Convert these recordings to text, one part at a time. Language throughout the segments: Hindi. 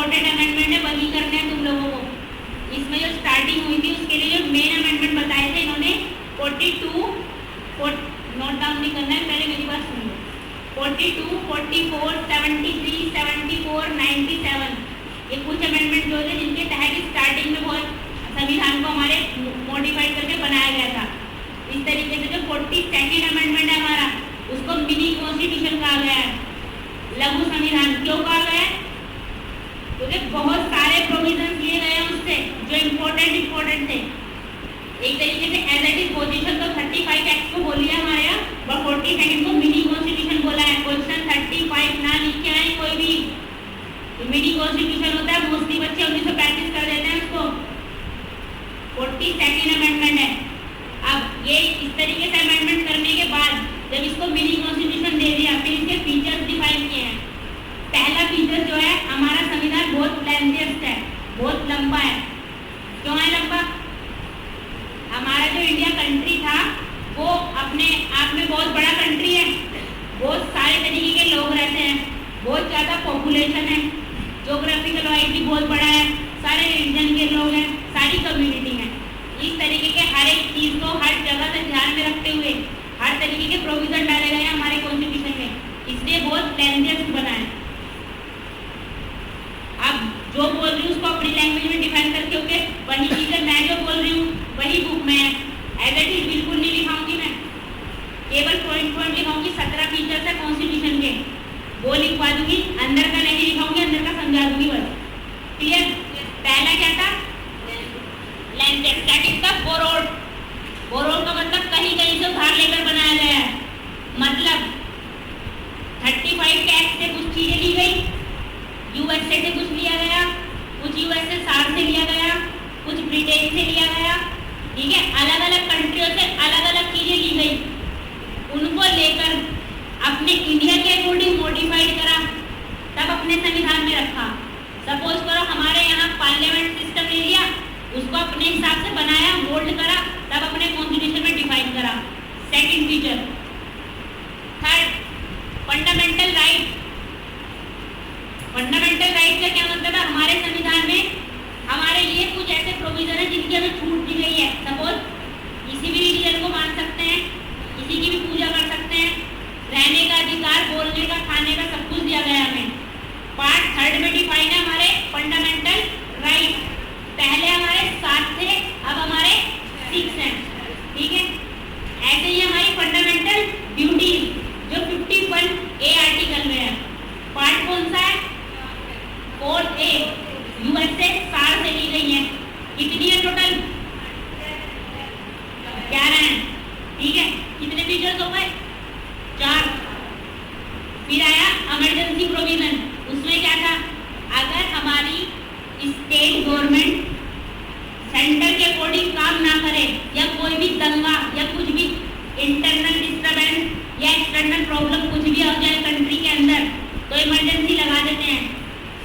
इम्पोर्टेंट अमेंडमेंट है, वही करने हैं तुम लोगों को। इसमें जो स्टार्टिंग हुई थी उसके लिए जो मेन अमेंडमेंट बताए थे इन्होंने 42 नोट डाउन नहीं करना है, पहले मेरी बात सुन लो। 42, 44, 73, 74, 97 ये कुछ अमेंडमेंट जो थे जिनके तहत स्टार्टिंग में बहुत संविधान को हमारे मॉडिफाइड करके बनाया गया था। इस तरीके से जो 42nd अमेंडमेंट है हमारा, उसको मिनी कॉन्स्टिट्यूशन कहा गया है, लघु संविधान। क्यों कहा गया है? क्योंकि बहुत सारे प्रोविजन लिए गए हैं उससे जो इम्पोर्टेंट थे। एक तरीके से एज इट इज पोजीशन तो 35 एक्ट को बोल लिया हमारे यहाँ, और 42nd को मिनी कॉन्स्टिट्यूशन बोला है। क्वेश्चन 35 ना लिख के आए कोई भी, तो मिनी कॉन्स्टिट्यूशन होता है, मोस्टली बच्चे 1935 कर देते हैं उसको। 42nd अमेंडमेंट है। अब ये इस तरीके से अमेंडमेंट करने के बाद जब इसको मिनी कॉन्स्टिट्यूशन दे दिया, फिर इसके फीचर्स डिफाइन किए हैं। पहला फीचर जो है, हमारा संविधान बहुत लेंथियस्ट है, बहुत लंबा है। क्यों है लंबा? हमारा जो इंडिया कंट्री था वो अपने आप में बहुत बड़ा कंट्री है, बहुत सारे तरीके के लोग रहते हैं, बहुत ज़्यादा पॉपुलेशन है, ज्योग्राफिकल वाइज भी बहुत बड़ा है, सारे रिलीजन के लोग हैं, सारी कम्युनिटी है। इस तरीके के हर एक चीज़ को हर जगह से ध्यान में रखते हुए हर तरीके के प्रोविजन डाले गए हैं हमारे कॉन्स्टिट्यूशन में, इसलिए बहुत लेंथियस्ट बना है। अब जो बोल रही हूँ उसको अपनी लैंग्वेज में डिफाइन करके ओके, वही चीज़ें मैं जो बोल रही हूँ वही बुक में है। एज इट इज बिल्कुल नहीं लिखाऊंगी मैं, केवल पॉइंट लिखाऊंगी। 17 फीचर्स है कॉन्स्टिट्यूशन के, वो लिखवा दूंगी, अंदर का नहीं लिखाऊंगी, अंदर का समझा दूंगी बस। क्लियर? पहला क्या था? Lengthiest. That is the borrowed. Borrowed का मतलब कहीं कहीं से उधार लेकर बनाया गया है। मतलब 35 के एक्ट से कुछ चीजें ली गई, यूएसए से कुछ लिया गया, कुछ यूएसए सार से लिया गया, कुछ ब्रिटेन से लिया गया, ठीक है। अलग अलग कंट्रियों से अलग अलग चीजें ली गई, उनको लेकर अपने इंडिया के अकॉर्डिंग मॉडिफाइड करा, तब अपने संविधान में रखा। सपोज करो हमारे यहाँ पार्लियामेंट सिस्टम ले लिया, उसको अपने हिसाब से बनाया, मोल्ड करा, तब अपने कॉन्स्टिट्यूशन में डिफाइन करा। Second feature. Third, fundamental right. Fundamental right का क्या मतलब है? हमारे संविधान में हमारे लिए कुछ ऐसे प्रोविजन है जिनकी हमें छूट दी गई है। सपोज किसी भी रिलीजन को मान सकते हैं, किसी की भी पूजा कर सकते हैं, रहने का अधिकार, बोलने का, खाने का, सब कुछ दिया गया हमें। पार्ट 3 में डिफाइन है हमारे फंडामेंटल राइट। पहले हमारे 7 थे, अब हमारे 6 हैं, ठीक है। ऐसे ही हमारी फंडामेंटल ड्यूटीज जो 51A आर्टिकल में है। पार्ट कौन सा है? 4A, यूएसए सार से ली गई है। कितनी है टोटल? 11 है, ठीक है। कितने फीचर्स हो गए? 4। फिर आया इमरजेंसी प्रोविजन। उसमें क्या था? अगर हमारी स्टेट गवर्नमेंट सेंटर के अकॉर्डिंग काम ना करे, या कोई भी दंगा या कुछ भी इंटरनल डिस्टर्बेंस या एक्सटर्नल प्रॉब्लम कुछ भी हो जाए कंट्री के अंदर, तो इमरजेंसी लगा देते हैं।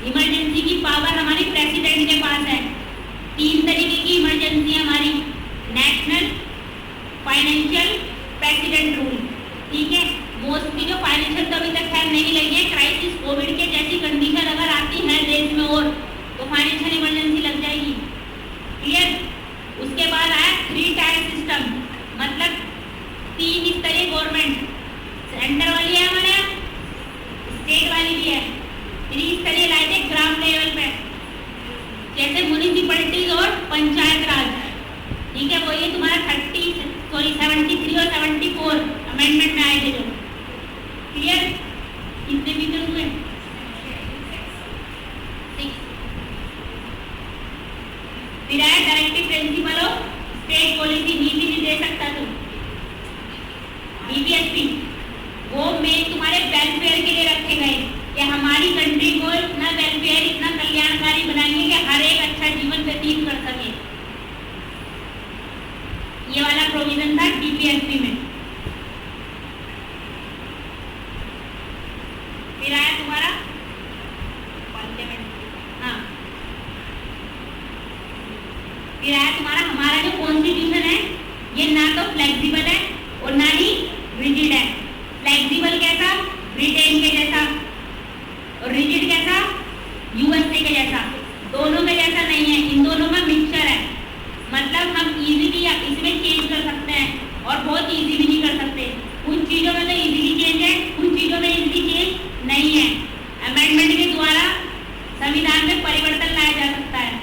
इमरजेंसी की पावर हमारी प्रेसिडेंट के पास है। 3 तरीके की इमरजेंसी हमारी, नेशनल, फाइनेंशियल, प्रेसिडेंट रूल, ठीक है। मोस्टली जो फाइनेंशियल तो अभी तक खैर नहीं लगी है, क्राइसिस कोविड के जैसी कंडीशन अगर आती है देश में और तो फाइनेंशियल इमरजेंसी लग जाएगी। क्लियर? उसके बाद आया 3 टायर सिस्टम, मतलब 3 स्तरीय गवर्नमेंट। सेंटर वाली है हमारे यहाँ, स्टेट वाली भी है, 3 स्तरीय लाए थे ग्राम लेवल पे, जैसे म्युनिसिपैलिटीज और पंचायत राज, ठीक है। वो ये तुम्हारा 73 और 74 अमेंडमेंट में आए थे जो। क्लियर? कितने फीचर्स हुए? 6। फिर आया directive principle of state policy, नीति निर्देशक तत्व, बीपीएसपी। वो मेन तुम्हारे वेलफेयर के लिए रखे गए कि हमारी कंट्री को इतना वेलफेयर, इतना कल्याणकारी बनाएंगे कि हर एक अच्छा जीवन व्यतीत कर सके। ये वाला प्रोविजन था बीपीएसपी में। फिर आया तुम्हारा पार्लियामेंट, हाँ। फिर आया तुम्हारा हमारा जो कॉन्स्टिट्यूशन है, ये ना तो फ्लेक्सिबल है और ना ही रिजिड है। फ्लेक्सिबल कैसा? ब्रिटेन के जैसा। और रिजिड कैसा? यूएसए के जैसा, दोनों के जैसा नहीं है, इन दोनों में मिक्सचर है। मतलब हम इजीली इसमें चेंज कर सकते हैं और बहुत इजी भी नहीं कर सकते। कुछ चीज़ों में तो इजीली चेंज है, कुछ चीज़ों में इजीली चेंज नहीं है। अमेंडमेंट के द्वारा संविधान में परिवर्तन लाया जा सकता है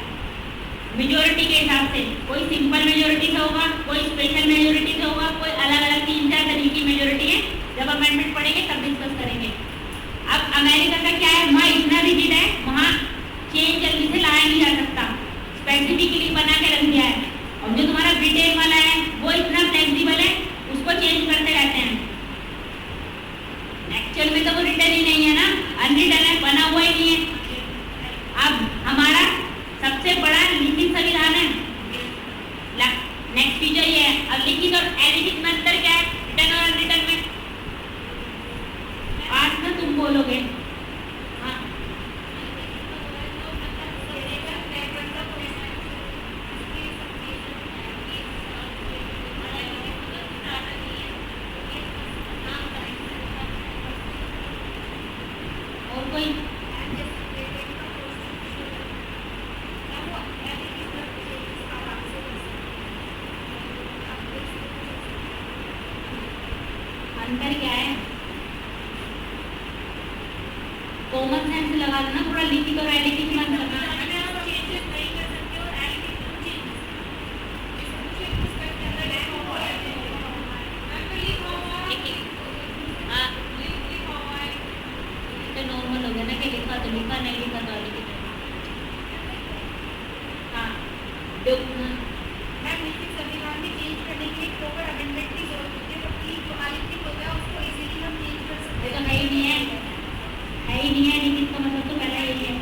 मेजोरिटी के हिसाब से। कोई सिंपल मेजोरिटी से होगा, कोई स्पेशल मेजोरिटी से होगा, कोई अलग अलग 3-4 तरीके की मेजोरिटी है। जब अमेंडमेंट पढ़ेंगे तब डिस्कस करेंगे। अब अमेरिका का क्या है, वहाँ इतना रिजिड है, वहाँ चेंज जल्दी से लाया नहीं जा सकता, स्पेसिफिकली बना के रख दिया है। और जो तुम्हारा ब्रिटेन वाला है वो इतना फ्लेक्सिबल है, उसको चेंज करते रहते हैं। एक्चुअल में तो वो रिटर्न ही नहीं है ना, अनरिटर्न है, बना हुआ ही नहीं है। अब हमारा सबसे बड़ा लिखित संविधान है। नेक्स्ट फीचर ये है। अब लिखित और अलिखित में अंतर क्या है, रिटर्न और अनरिटर्न में? आज ना तुम बोलोगे। हाँ, और कोई? अंतर क्या है? कॉमन सेंस लगा देना, पूरा लिखित और अलिखित मत करना। हाँ, तो नॉर्मल हो गया ना कि लिखा तो लिखा, नहीं लिखा तो अलिखित है। हाँ, मैम लिखित संविधान में चेंज करने के लिए प्रॉपर अमेंडमेंट की जरूरत होती है, जबकि जो अलिखित होता है उसको इजीली हम चेंज कर सकते ये तो है ही नहीं है, है ही नहीं है। लिखित का मतलब तो पहला यही है।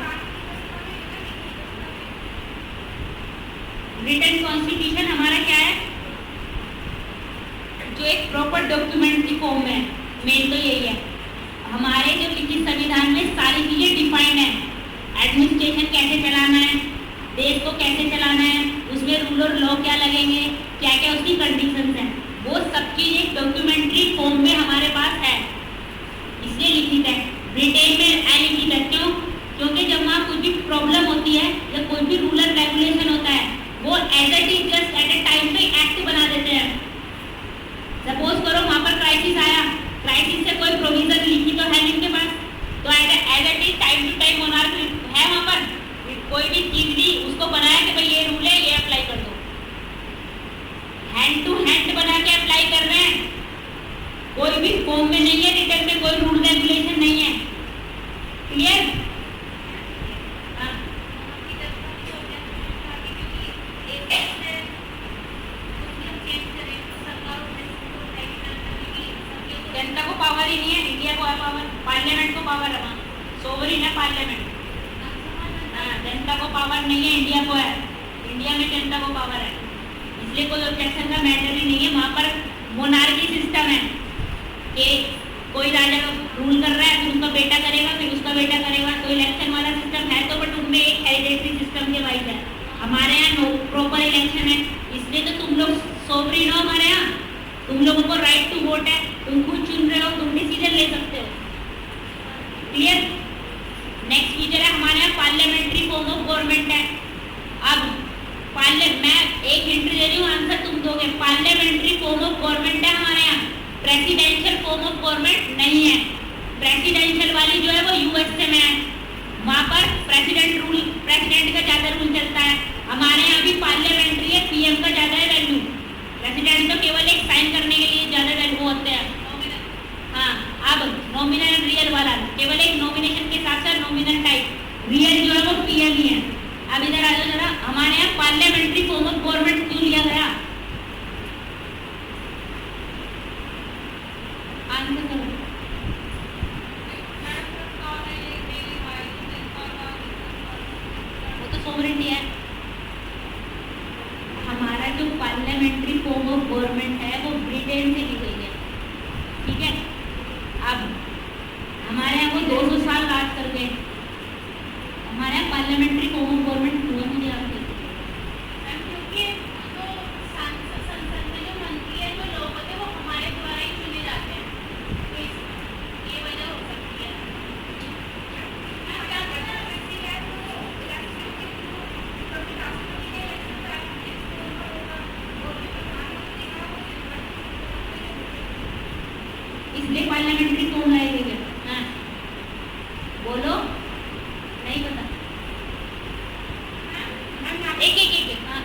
रिटन कॉन्स्टिट्यूशन हमारा क्या है, जो एक प्रॉपर डॉक्यूमेंट्री फॉर्म है। मेन तो यही है। हमारे जो लिखित संविधान में सारी चीजें डिफाइंड है। एडमिनिस्ट्रेशन कैसे चलाना है, देश को कैसे चलाना है, उसमें रूल और लॉ क्या लगेंगे, क्या क्या उसकी कंडीशंस हैं, वो सब चीज एक डॉक्यूमेंट्री फॉर्म में हमारे पास है, इसलिए लिखित है। ब्रिटेन में अलिखित है। क्यों? क्योंकि जब वहाँ कुछ भी प्रॉब्लम होती है या कोई भी रूल एंड रेगुलेशन होता है, वो as it is just at a time पे एक्ट बना देते हैं। सपोज करो वहाँ पर क्राइसिस आया, क्राइसिस से कोई प्रोविजन लिखित तो है नहीं उनके पास, तो as it is time to time monarch है वहाँ पर, कोई भी चीज ली उसको बनाया कि भाई ये रूल है, ये अप्लाई कर दो। हैंड टू हैंड बना के अप्लाई कर रहे हैं। कोई भी फॉर्म में नहीं है, रिटर्न में कोई रूल रेगुलेशन नहीं है। क्लियर? जनता को पावर ही नहीं है, इंडिया को है पावर, पार्लियामेंट को पावर है, सोवरिन है पार्लियामेंट। हाँ, जनता को पावर नहीं है, इंडिया को है। इंडिया में जनता को पावर है, इसलिए कोई ऑब्जेक्शन का मैटर ही नहीं है। वहाँ पर मोनार्की सिस्टम है कि कोई राजा रूल कर रहा है, फिर उसका बेटा करेगा, फिर उसका बेटा करेगा, तो इलेक्शन वाला सिस्टम है तो, बट उनमें एक हेरिडेटरी सिस्टम के वाइज है। हमारे यहाँ प्रॉपर इलेक्शन है, इसलिए तो तुम लोग सोवरिन हो हमारे यहाँ। तुम लोगों को राइट टू वोट है, तुम खुद चुन रहे हो, तुम डिसीजन ले सकते हो। क्लियर? नेक्स्ट फीचर है हमारे यहाँ पार्लियामेंट्री फॉर्म ऑफ गवर्नमेंट है। अब मैं एक हिंट दे रही हूँ, आंसर तुम दोगे। पार्लियामेंट्री फॉर्म ऑफ गवर्नमेंट है हमारे यहाँ, प्रेसिडेंशियल फॉर्म ऑफ गवर्नमेंट नहीं है। प्रेसिडेंशियल वाली जो है वो यूएसए में है, वहाँ पर प्रेसिडेंट का ज़्यादा रूल चलता है। हमारे यहाँ भी पार्लियामेंट्री है, पीएम का ज़्यादा है वैल्यू। प्रेसिडेंट तो केवल एक साइन करने के लिए ज़्यादा वैल्यू होते हैं। हाँ, अब नॉमिनल एंड रियल वाला केवल एक नॉमिनेशन के साथ साथ नॉमिनल टाइप, रियल जो है वो पीएम ही है। अब इधर आ जाओ जरा, हमारे यहाँ पार्लियामेंट्री फॉर्म ऑफ गवर्नमेंट क्यों लिया गया? आंसर करो। वो तो सोवरेनिटी है। हमारा जो पार्लियामेंट्री फॉर्म ऑफ गवर्नमेंट है वो ब्रिटेन से ली गई है। ठीक है? अब हमारे यहाँ वो 200 साल राज कर गए। हमारे यहाँ पार्लियामेंट्री फॉर्म ऑफ गवर्नमेंट हुआ मुझे आपके क्योंकि तो संसद में जो मंत्री है, जो लोग होते हैं, वो हमारे द्वारा ही चुने जाते हैं, तो ये वजह हो सकती है। पार्लियामेंट्री फॉर्म लाएंगे क्या? हाँ बोलो, नहीं पता। एक एक एक हाँ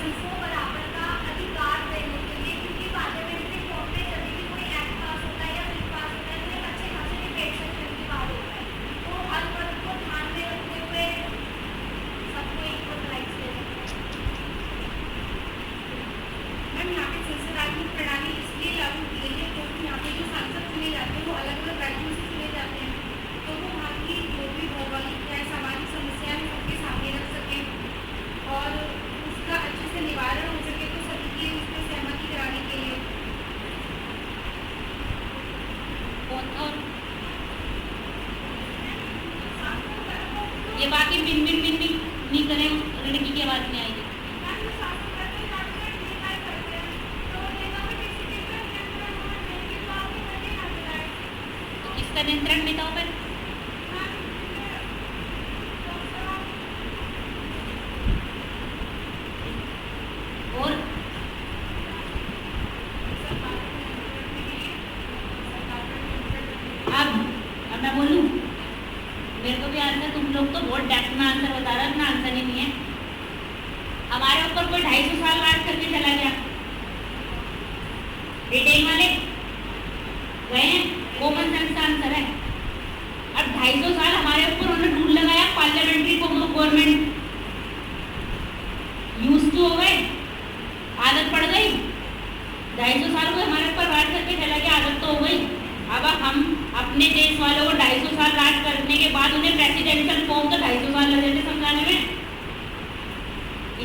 इसको बराबर का अधिकार देने के लिए, क्योंकि पार्लियामेंट्री फॉर्म में जब भी कोई एक्ट पास होता है या बिल पास होता है तो एक अच्छे खासे डिबेट सेशन की बात होता है, तो हर वर्ग को ध्यान में रखते हुए सबको इक्वल राइट्स देने। मैम यहाँ पे संसदीय प्रणाली इसलिए लागू की गई है क्योंकि यहाँ पे जो सांसद चुने जाते हैं वो अलग अलग राज्यों से चुने जाते हैं, तो वो वहाँ की जो भी भौगोलिक या सामाजिक समस्याएं सबके सामने रख सकें और उसका अच्छे से निवारण हो सके, तो सभी की उसमें सहमति कराने के लिए। और ये बाकी बिन बिन बिन बिन नहीं करें, लड़की की आवाज नहीं आएगी। तो किसका नियंत्रण में था ऊपर? और अब मैं बोलूं, मेरे को भी आंसर, तुम लोग तो बहुत डेप्थ में आंसर बता रहे हो, इतना आंसर ही नहीं है। हमारे ऊपर कोई 250 साल राज करके चला गया, ब्रिटेन वाले गए हैं, कॉमन सेंस का आंसर है। अब 250 साल हमारे ऊपर उन्होंने रूल लगाया, parliamentary form of government use to हो गए, आदत पड़ गई। 250 साल को हमारे ऊपर राज करके चला गया, आदत तो हो गई। अब हम अपने देश वालों को 250 साल राज करने के बाद उन्हें प्रेसिडेंशियल फॉर्म तो 250 साल लगे थे समझाने में,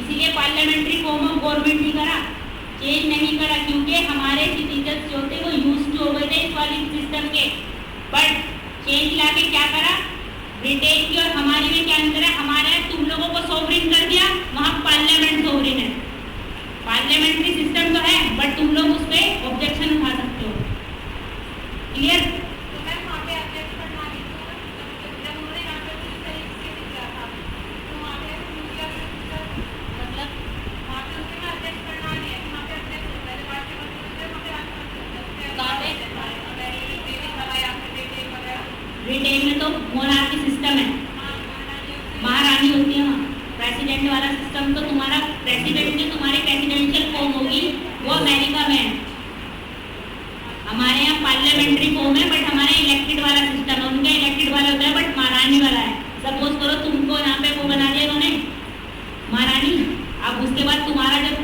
इसीलिए पार्लियामेंट्री फॉर्म ऑफ गवर्नमेंट ही करा, चेंज नहीं करा, क्योंकि हमारे सिटीजन जो थे वो यूज टू हो गए थे इस वाली सिस्टम के। बट चेंज लाके क्या करा, ब्रिटेन की और हमारी में क्या अंतर है? हमारे यहाँ तुम लोगों को सोवरिन कर दिया, वहाँ पार्लियामेंट सोवरिन है। पार्लियामेंट्री सिस्टम तो है बट तुम लोग उस पर ऑब्जेक्शन उठा सकते हो। क्लियर? तो मैम वहाँ पे अध्यक्ष प्रणाली को जब उन्होंने यहाँ पे किस तरीके से दिया था, तो वहाँ पे मतलब वहाँ पे उनके यहाँ अध्यक्ष प्रणाली है, वहाँ पे अध्यक्ष होता है, पार्टी वहाँ पे कहाँ पे? वगैरह ब्रिटेन में तो मोनार्की सिस्टम है, महारानी होती है वहाँ। प्रेसिडेंट वाला सिस्टम तो तुम्हारा प्रेसिडेंट जो तुम्हारी प्रेसिडेंशियल फॉर्म होगी वो अमेरिका में है। हमारे यहाँ पार्लियामेंट्री फॉर्म है बट हमारे इलेक्टेड वाला सिस्टम है, उनका इलेक्टेड वाला होता है बट महारानी वाला है। सपोज करो तुमको यहाँ पे वो बना दिया उन्होंने महारानी, अब उसके बाद तुम्हारा जब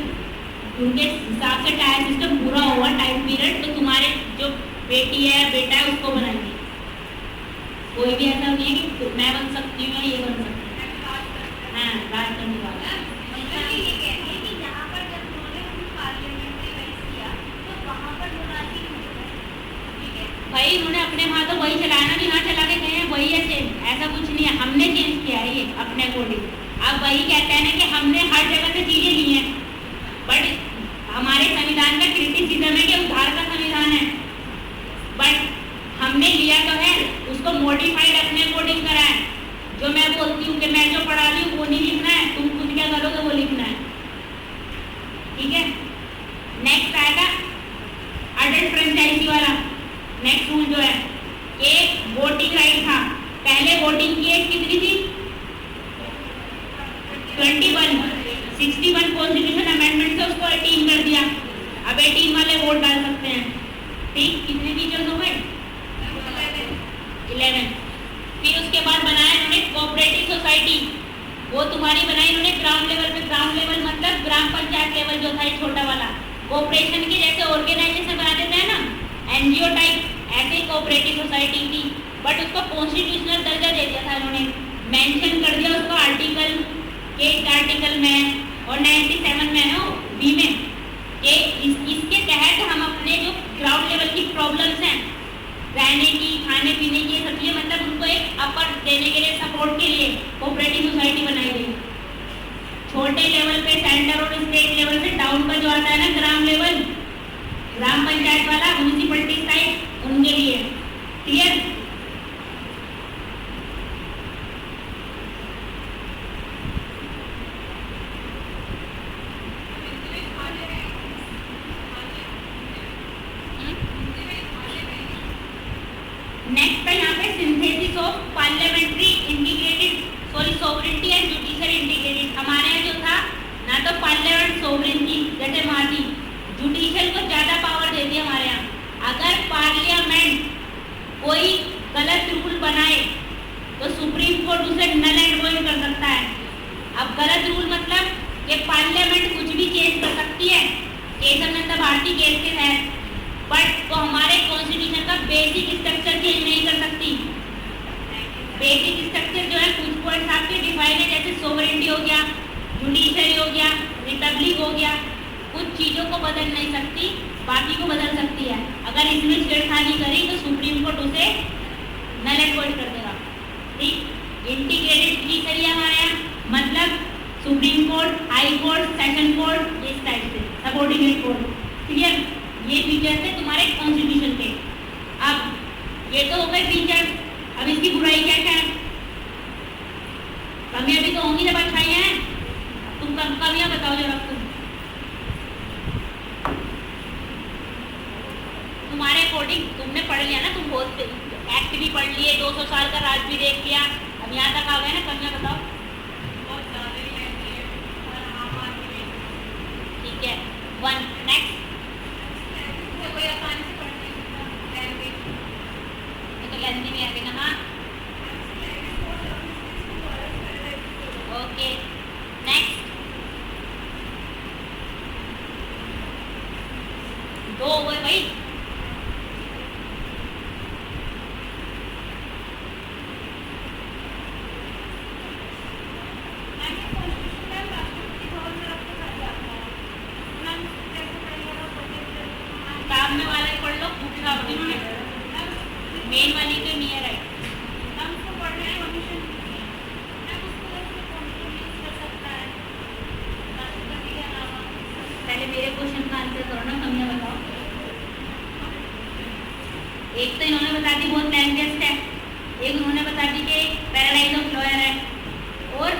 उनके हिसाब से टाइम सिस्टम पूरा हुआ टाइम पीरियड, तो तुम्हारे जो बेटी है बेटा है उसको बनाएंगे। कोई भी ऐसा नहीं है कि मैं बन सकती हूँ या ये बन सकती हूँ। हाँ राज करने वाला ये कहते हैं कि यहाँ पर जब उन्होंने पार्लियामेंट्री राइट्स किया तो वहाँ पर मोनार्की ठीक है भाई, उन्होंने अपने वहाँ तो वही चलाया ना, यहाँ चला के गए हैं वही है सेम, ऐसा कुछ नहीं है, हमने चेंज किया है ये अपने अकॉर्डिंग। अब वही कहते हैं ना कि हमने हर जगह से चीजें ली हैं, बट हमारे संविधान का क्रिटिसिज्म है कि उधार का संविधान है, बट हमने लिया तो है, उसको मॉडिफाइड अपने अकॉर्डिंग करा है। जो मैं बोलती हूँ कि मैं जो पढ़ा रही हूँ वो नहीं लिखना है, तुम खुद क्या करोगे वो लिखना है, ठीक है। नेक्स्ट आएगा अडल्ट फ्रेंचाइजी वाला। नेक्स्ट रूल जो है, एक वोटिंग राइट था, पहले वोटिंग की एज कितनी थी? 21, 61 कॉन्स्टिट्यूशन अमेंडमेंट से उसको 18 कर दिया, अब 18 वाले वोट डाल सकते हैं, ठीक। कितने टीचर्स हो गए? 11। फिर उसके बाद बनाया उन्होंने कोऑपरेटिव सोसाइटी, वो तुम्हारी बनाई उन्होंने ग्राउंड लेवल पे। ग्राउंड लेवल मतलब ग्राम पंचायत लेवल जो था ये छोटा वाला, कोऑपरेशन की जैसे ऑर्गेनाइजेशन बना देते हैं ना एनजीओ टाइप, ऐसे ही कोऑपरेटिव सोसाइटी थी, बट उसको कॉन्स्टिट्यूशनल दर्जा दे दिया था इन्होंने, मेंशन कर दिया उसको आर्टिकल 8 आर्टिकल में और 97 में है बी में, कि इसके तहत हम अपने जो ग्राउंड लेवल की प्रॉब्लम्स हैं, रहने की, खाने पीने की, सब चीजें, मतलब उनको एक अपर देने के लिए, सपोर्ट के लिए कोऑपरेटिव सोसाइटी बनाई गई। छोटे लेवल पे सेंटर और स्टेट लेवल से डाउन का जो आता है ना ग्राम लेवल, ग्राम पंचायत वाला, म्यूनिसिपलिटी साइड, उनके लिए। क्लियर? गलत रूल मतलब कि पार्लियामेंट कुछ भी चेंज कर सकती है केशवानंद भारती केस के तहत, बट वो हमारे कॉन्स्टिट्यूशन का बेसिक स्ट्रक्चर चेंज नहीं कर सकती। बेसिक स्ट्रक्चर जो है कुछ पॉइंट्स आपके डिफाइन है, जैसे सोवरेनिटी हो गया, जुडिशरी हो गया, रिपब्लिक हो गया, कुछ चीज़ों को बदल नहीं सकती, बाकी को बदल सकती है। अगर इसमें छेड़खानी करी तो सुप्रीम कोर्ट उसे नल एंड वॉइड कर देगा। ठीक, इंटीग्रेटेड जुडिशरी हमारे यहाँ मतलब supreme court, high court, session court, इस टाइप से सबऑर्डिनेट कोर्ट। क्लियर, ये फीचर्स है तुम्हारे कॉन्स्टिट्यूशन के। अब ये तो हो गए फीचर्स, अब इसकी बुराई क्या क्या है? कमियां भी तो होंगी जब अच्छाई हैं। तुम कमियां बताओ जरा तुम्हारे अकॉर्डिंग। तुमने पढ़ लिया ना, तुम बहुत एक्ट भी पढ़ लिए, 200 साल का राज भी देख लिया, अब यहाँ तक आ गए ना, कमियां बताओ। ठीक है, 1 नेक्स्ट। कोई आसानी से पढ़ नहीं सकता, ये तो लेंथी में आएगा ना। ओके नेक्स्ट, 2 हो गए भाई। सामने वाला ही पढ़ लो, पूछा मेन वाली के नियर है। पहले मेरे क्वेश्चन का आंसर करो ना, कमियां बताओ। एक तो इन्होंने बता दी बहुत लैंग्वेज है, एक उन्होंने बता दी कि पैराडाइज ऑफ लॉयर है, और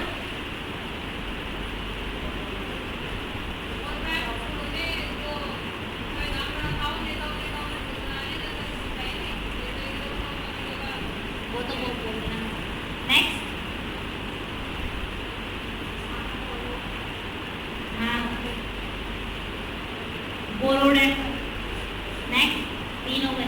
वो तो वो बोल देना। नेक्स्ट, हाँ बोरोड है। नेक्स्ट, 3 हो गए।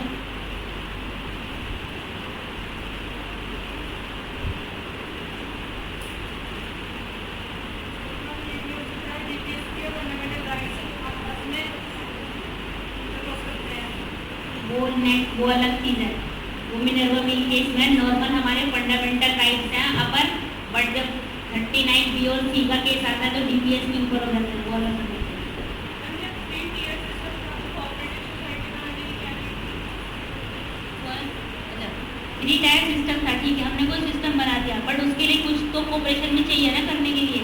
वो अलग चीज़ है, वो मिनर्वा मिल केस में नॉर्मल हमारे फंडामेंटल राइट्स हैं अपन, बट जब 39 बी और सी का केस आता है तो डीपीएस के ऊपर हो जाता है, वो अलग समझते हैं। थ्री टायर सिस्टम था, ठीक है, हमने कोई सिस्टम बना दिया, बट उसके लिए कुछ तो कोऑपरेशन भी चाहिए ना करने के लिए।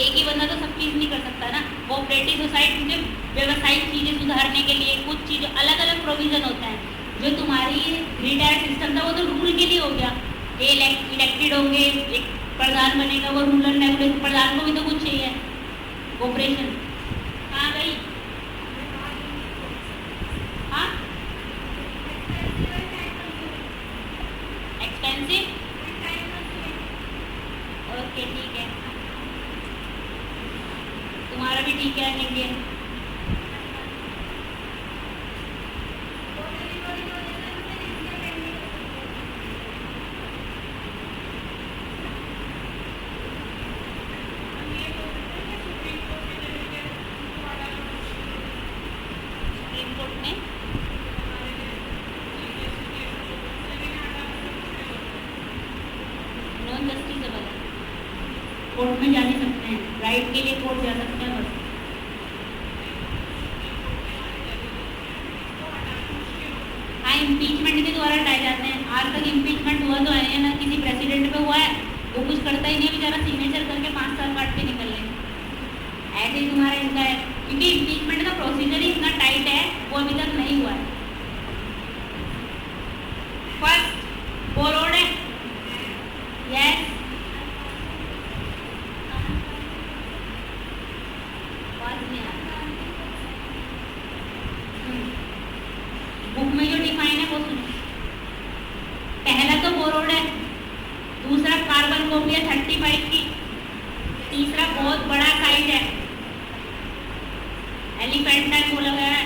एक ही बंदा तो सब चीज़ नहीं कर सकता ना। कोऑपरेटिव सोसाइटी में व्यवसायिक चीज़ें सुधारने के लिए कुछ चीज़ अलग अलग प्रोविज़न होता है। जो तुम्हारी थ्री टायर सिस्टम था वो तो रूल के लिए हो गया, ये इलेक्टेड होंगे, एक प्रधान बनेगा, वो रूल एंड रेगुलेशन, प्रधान को भी तो कुछ चाहिए कोऑपरेशन। कहाँ गई? हाँ एक्सपेंसिव, ओके ठीक है, तुम्हारा भी ठीक है इंडियन। सुप्रीम कोर्ट में नॉन जस्टिसेबल है, कोर्ट में जा नहीं सकते हैं, राइट के लिए कोर्ट जा सकते हैं बस। हाँ इम्पीचमेंट के द्वारा हटाए जाते हैं। आज तक इम्पीचमेंट हुआ तो है ना, किसी प्रेसिडेंट पे हुआ है, वो कुछ करता ही नहीं, बेचारा सिग्नेचर करके 5 साल काट के निकल लेंगे। ऐसे ही तुम्हारा इनका है, क्योंकि इम्पीचमेंट का प्रोसीजर ही इतना टाइट है, वो अभी तक नहीं हुआ है। फर्स्ट बोरोड है, यस बुक में जो डिफाइन है वो सुनो। पहला तो बोरोड है, दूसरा कार्बन कॉपी है 35 की, तीसरा बहुत बड़ा साइज है, एलिफेंट टाइप बोला गया है,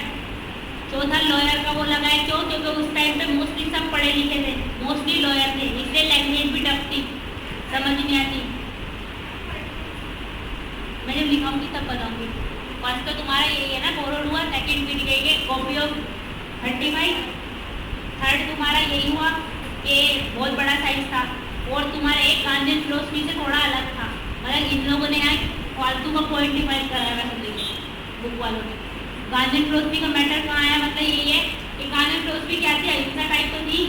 चौथा वो था लॉयर का, वो लगाए क्यों? क्योंकि उस टाइम पे मोस्टली सब पढ़े लिखे थे, मोस्टली लॉयर थे, इसलिए लैंग्वेज भी टफ थी, समझ नहीं आती। मैं जब लिखाऊंगी तब बताऊंगी। फर्स्ट तो तुम्हारा यही है ना, बोरोड हुआ। सेकंड पीट गई है कॉपी ऑफ 35। थर्ड तुम्हारा यही हुआ कि बहुत बड़ा साइज था। और तुम्हारा एक गांधी फिलोसफी से थोड़ा अलग था, मतलब इन लोगों ने यहाँ फालतू का पॉइंट डिफाइन कराया वैसे बुक वालों ने। गांधी फिलोसफी का मैटर कहाँ आया? मतलब यही है कि गांधी फिलोसफी क्या थी? अहिंसा टाइप तो थी,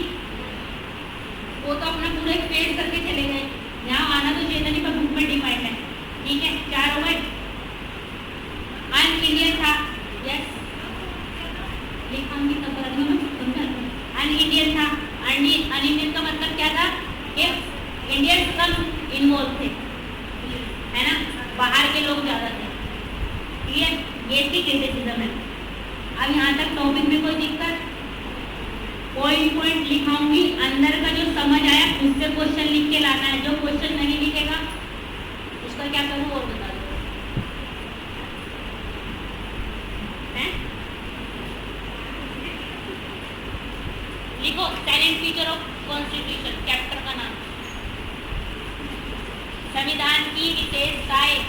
वो तो अपना पूरा एक्सप्लेन करके चले गए। यहाँ आना तो चेतनी पर बुक में डिफाइंड है, ठीक है। 4 हो गए। अनइंडियन था, यस लिखाऊंगी तब बता दूंगा मैं, समझा। अनइंडियन था, अनइंडियन का मतलब क्या था कि इंडियंस कम इन्वॉल्व थे, है ना, बाहर के लोग ज़्यादा थे, क्लियर। ये इसकी क्रिटिसिज्म है। अब यहाँ तक टॉपिक में कोई दिक्कत? पॉइंट लिखाऊंगी, अंदर का जो समझ आया उससे क्वेश्चन लिख के लाना है। जो क्वेश्चन नहीं लिखेगा उसका क्या करूँ और बता दो, हैं? लिखो silent feature of constitution, chapter का नाम, संविधान की विशेषताएं।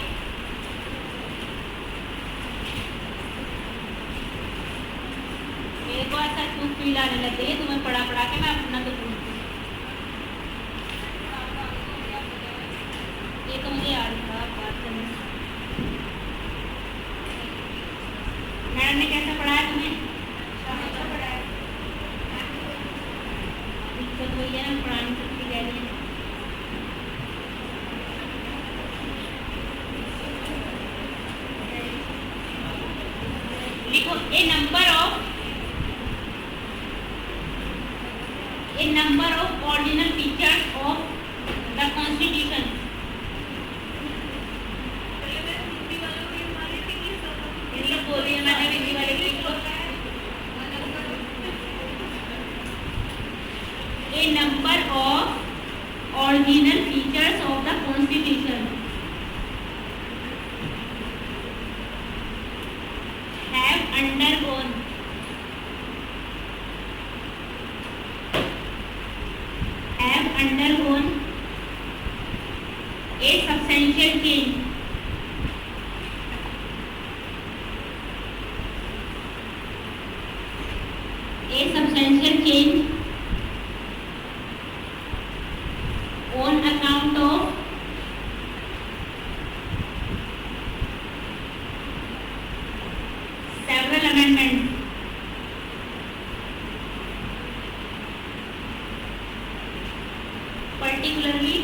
मेरे को ऐसा क्यों फील आने लग गई है तुम्हें पढ़ा पढ़ा के, मैं अपना तो भूल गई। ये तो मुझे याद था बात करने। मैडम ने कैसा पढ़ाया तुम्हें? अच्छा पढ़ाया। दिक्कत वही है ना, पढ़ाने सकती कह रही है। लिखो ए number of ordinal features of the constitution. बोल रही है मैंने हिंदी वाले की। A number of ordinal features of the constitution have undergone a substantial change on account of several amendments particularly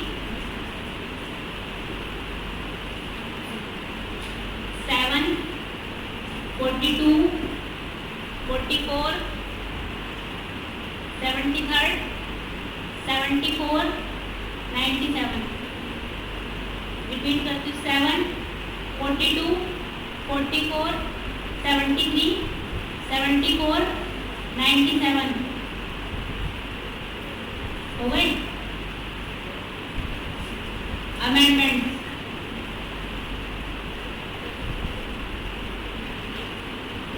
7, 42, 44, 73rd, 74, 97. Repeat करती हूँ, 7, 42, 44, 73, 74, 97 हो गए अमेंडमेंट।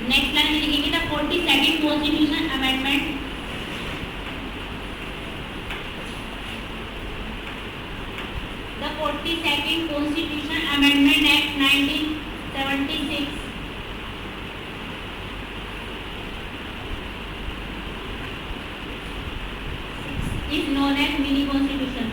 नेक्स्ट लाइन में लिखेंगे the 42nd constitution amendment. The 42nd constitution amendment act 1976 is known as mini constitution.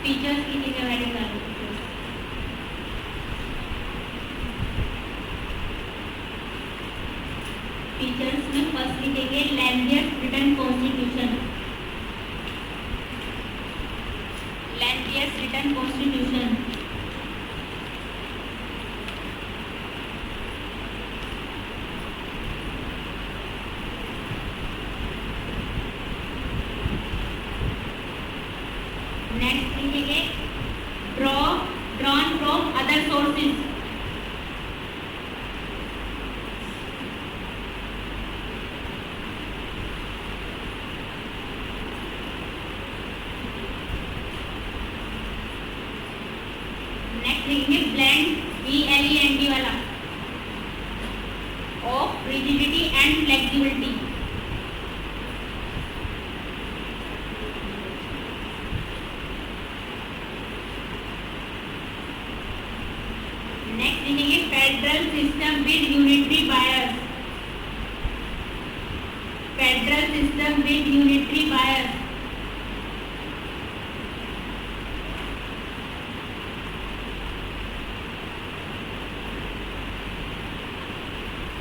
Features की चीजें ऐड कर दो। फीचर्स में फर्स्ट लिखेंगे lengthiest written constitution. Lengthiest written constitution next लिखेंगे drawn from other sources. Next लिखेंगे ब्लेंड, BLEND वाला, of rigidity and flexibility. Next लिखेंगे federal system with unitary bias, federal system with unitary bias.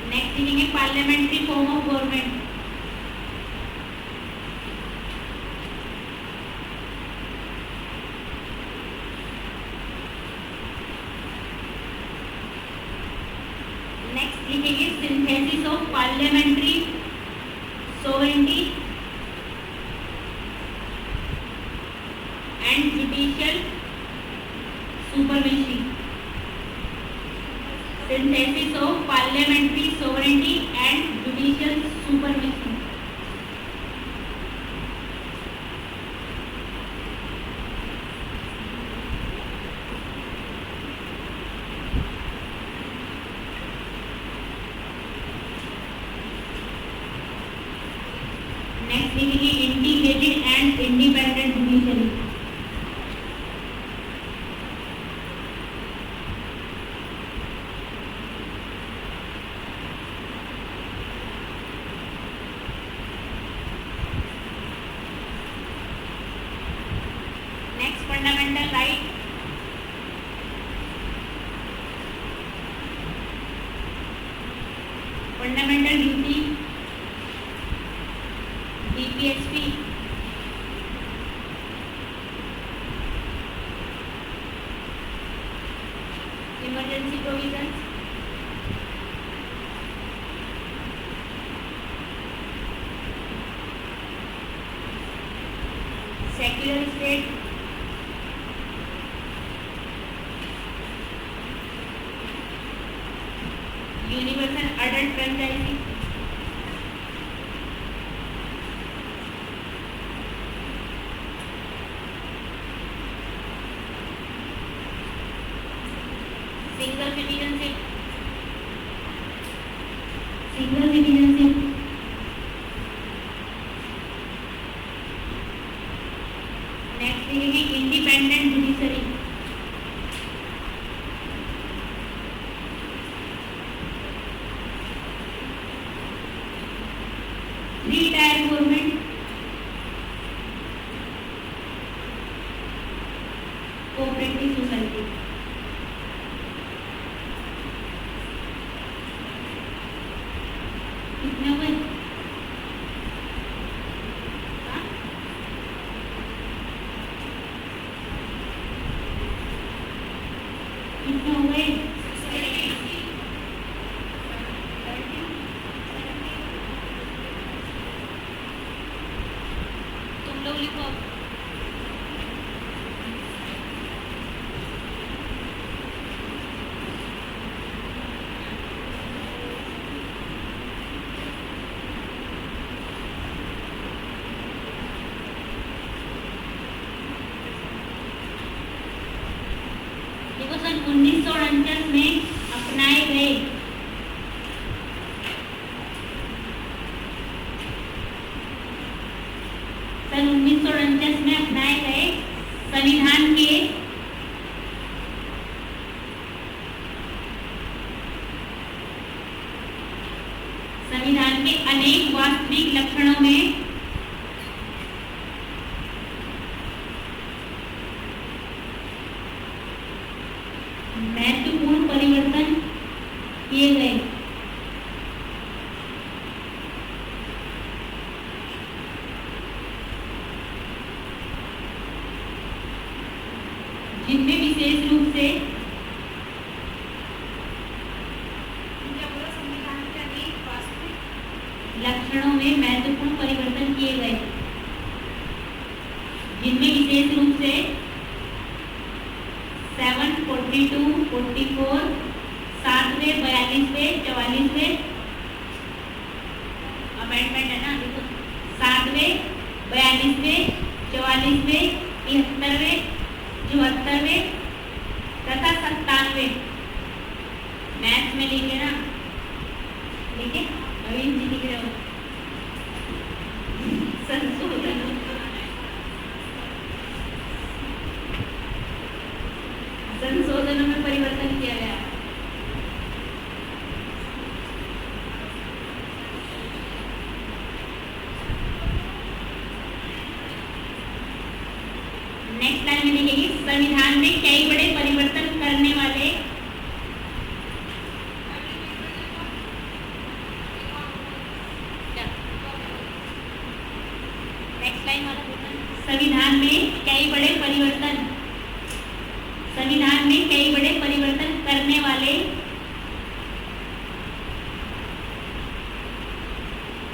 Next लिखेंगे parliamentary form of government. Next लिखेंगे synthesis of parliamentary sovereignty and judicial supremacy, synthesis of parliamentary sovereignty and judicial supremacy. Next लिखेंगे integrated and independent judiciary. Next fundamental right, fundamental duty, DPSP, emergency provisions, secular state, universal adult franchise, single citizenship, single citizenship. Next लिखेंगे independent judiciary, three tier government, cooperative society. कितने हुए? हाँ? कितने हुए? तुम लोग लिखो। देखो सन 1949 में अपनाए गए सन 1949 में अपनाए गए संविधान के अनेक वास्तविक लक्षणों में महत्वपूर्ण परिवर्तन किए गए। जिनमें विशेष रूप से लक्षणों में महत्वपूर्ण परिवर्तन किए गए, जिनमें विशेष रूप से 7, 42, 44, 7वें, 42वें, 44वें अमेंडमेंट है ना, देखो 7वें, 42वें, 44वें, 73वें, 74वें तथा पे मैथ्स में लिखे ना, लिखे नवीन जी लिख रहे हो संशोधन संशोधनों में परिवर्तन किया गया। नेक्स्ट लाइन में लिखेंगे संविधान में कई बड़े परिवर्तन करने वाले नेक्स्ट लाइन वाला संविधान में कई बड़े परिवर्तन संविधान में कई बड़े परिवर्तन करने वाले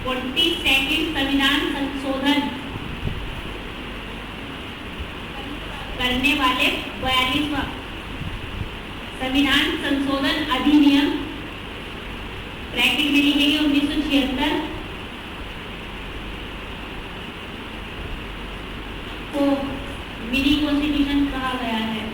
42वां संविधान संशोधन करने वाले 42वां संविधान संशोधन अधिनियम ब्रैकेट में लिखेंगे 1976 को मिनी कॉन्स्टिट्यूशन कहा गया है।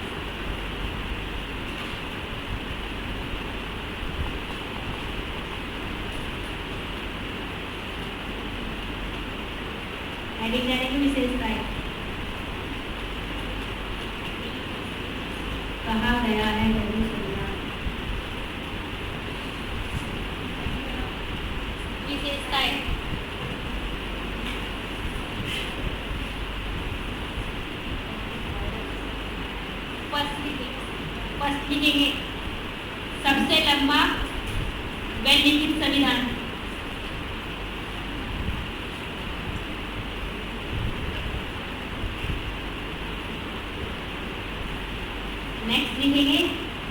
हेडिंग जाने की विशेषताएं कहा गया है विशेषताएं फर्स्ट लिखेंगे सबसे लंबा व लिखित संविधान। नेक्स्ट लिखेंगे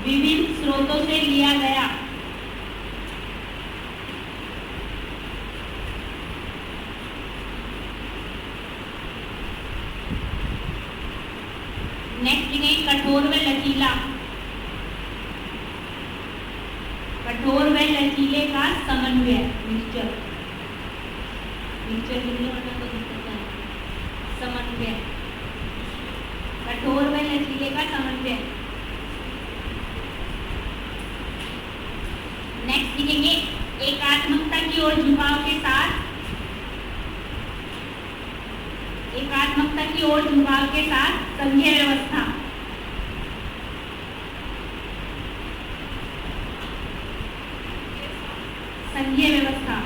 विभिन्न स्रोतों से लिया गया। नेक्स्ट लिखेंगे कठोर व लचीला। कठोर व लचीले का समन्वय मिक्सचर मिक्सचर लिखने वाला तो दिक्कत है समन्वय कठोर व लचीले का समन्वय। नेक्स्ट लिखेंगे एकात्मकता की ओर झुकाव के साथ एकात्मकता की ओर झुकाव के साथ संघीय व्यवस्था। संघीय व्यवस्था।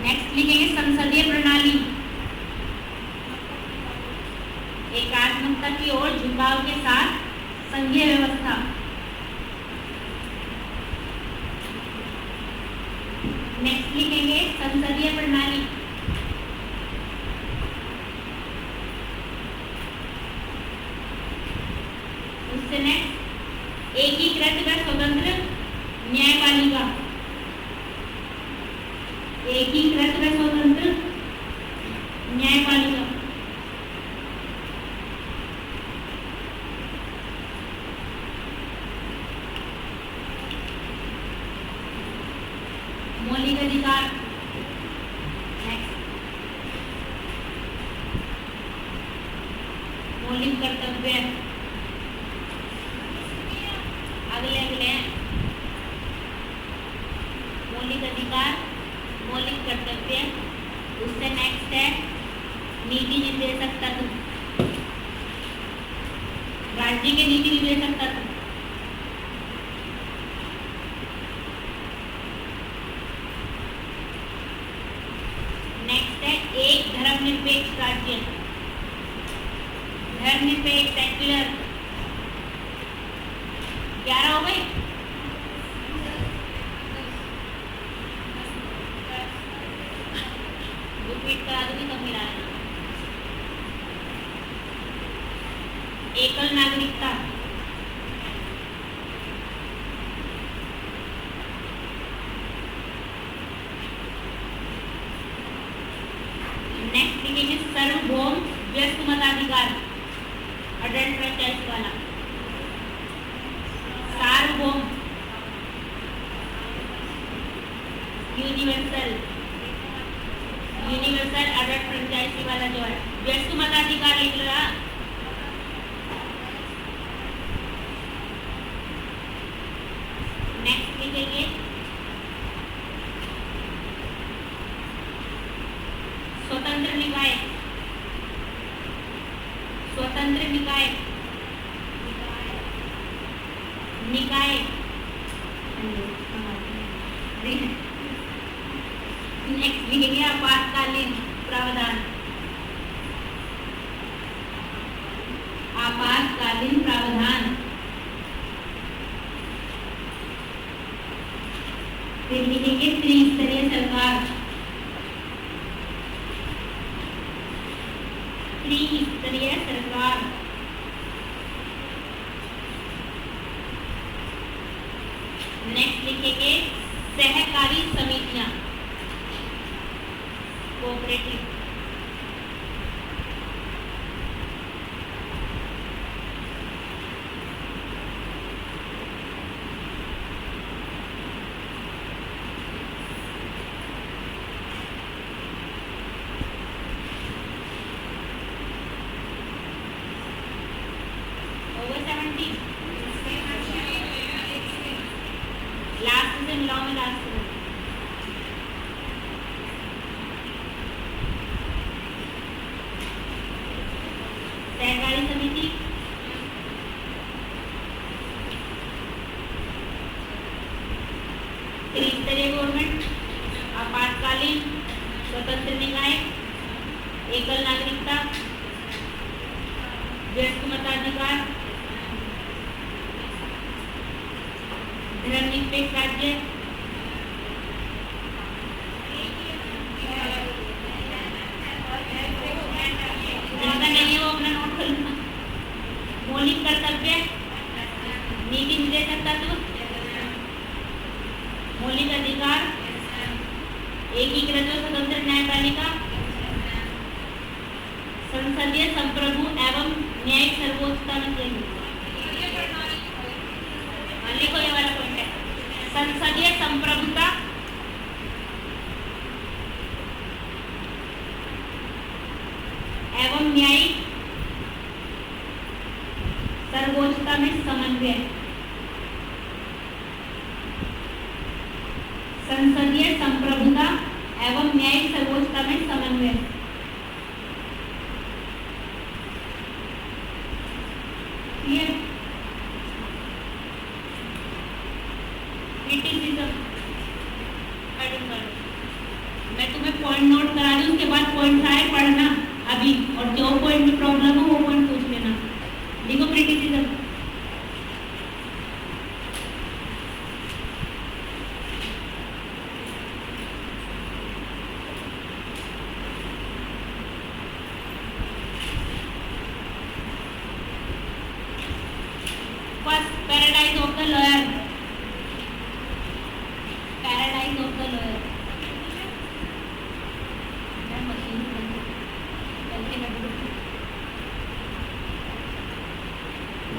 नेक्स्ट लिखेंगे संसदीय प्रणाली। एकात्मकता की ओर झुकाव के साथ संघीय व्यवस्था। नेक्स्ट लिखेंगे संसदीय प्रणाली। उससे नेक्स्ट एकीकृत व स्वतंत्र न्यायपालिका। एकीकृत व स्वतंत्र न्यायपालिका। मौलिक अधिकार। नेक्स्ट मौलिक कर्तव्य। अगले मौलिक अधिकार मौलिक कर्तव्य। उससे नेक्स्ट है नीति निर्देशक तत्व। राज्य के नीति निर्देशक तत्व। नेक्स्ट है एक धर्मनिरपेक्ष राज्य। धर्मनिरपेक्ष सेक्युलर। 11 हो गई। रिपीट करा दूंगी तब मिला है। एकल नागरिकता। नेक्स्ट लिखेंगे सार्वभौम व्यस्क मताधिकार। अडल्ट फ्रेंचाइज वाला सार्वभौम यूनिवर्सल यूनिवर्सल अडल्ट फ्रेंचाइजी वाला जो है व्यस्क मताधिकार लिख लो। लिखेंगे स्वतंत्र निकाय, स्वतंत्र निकाय, निकाय। नेक्स्ट लिखेंगे आपातकालीन प्रावधान, आपातकालीन प्रावधान। फिर लिखेंगे त्रिस्तरीय सरकार, त्रिस्तरीय सरकार। नेक्स्ट लिखेंगे सहकारी समितियां, कोऑपरेटिव। Over 70. लास्ट से मिलाओ में लास्ट से। सहकारी समिति, त्रिस्तरीय गवर्नमेंट, आपातकालीन, स्वतंत्र निकाय, एकल नागरिकता, व्यस्क मताधिकार, धर्मनिरपेक्ष राज्य, जिनका नहीं है वो अपना नोट कर लेना। मौलिक कर्तव्य, नीति निर्देशक तत्व, मौलिक अधिकार, एकीकृत और स्वतंत्र न्यायपालिका, संसदीय संप्रभु एवं न्यायिक सर्वोच्चता में लिखो ये वाला पॉइंट है। संसदीय संप्रभुता एवं न्यायिक सर्वोच्चता में समन्वय, संसदीय संप्रभुता एवं न्यायिक सर्वोच्चता में समन्वय। क्रिटिसिज्म, मैं तुम्हें पॉइंट नोट करा दूं, उसके बाद पॉइंट आए पढ़ना अभी, और जो पॉइंट में प्रॉब्लम हो वो पॉइंट पूछ लेना। देखो criticism, first paradise of the lawyer, paradise of the lawyer.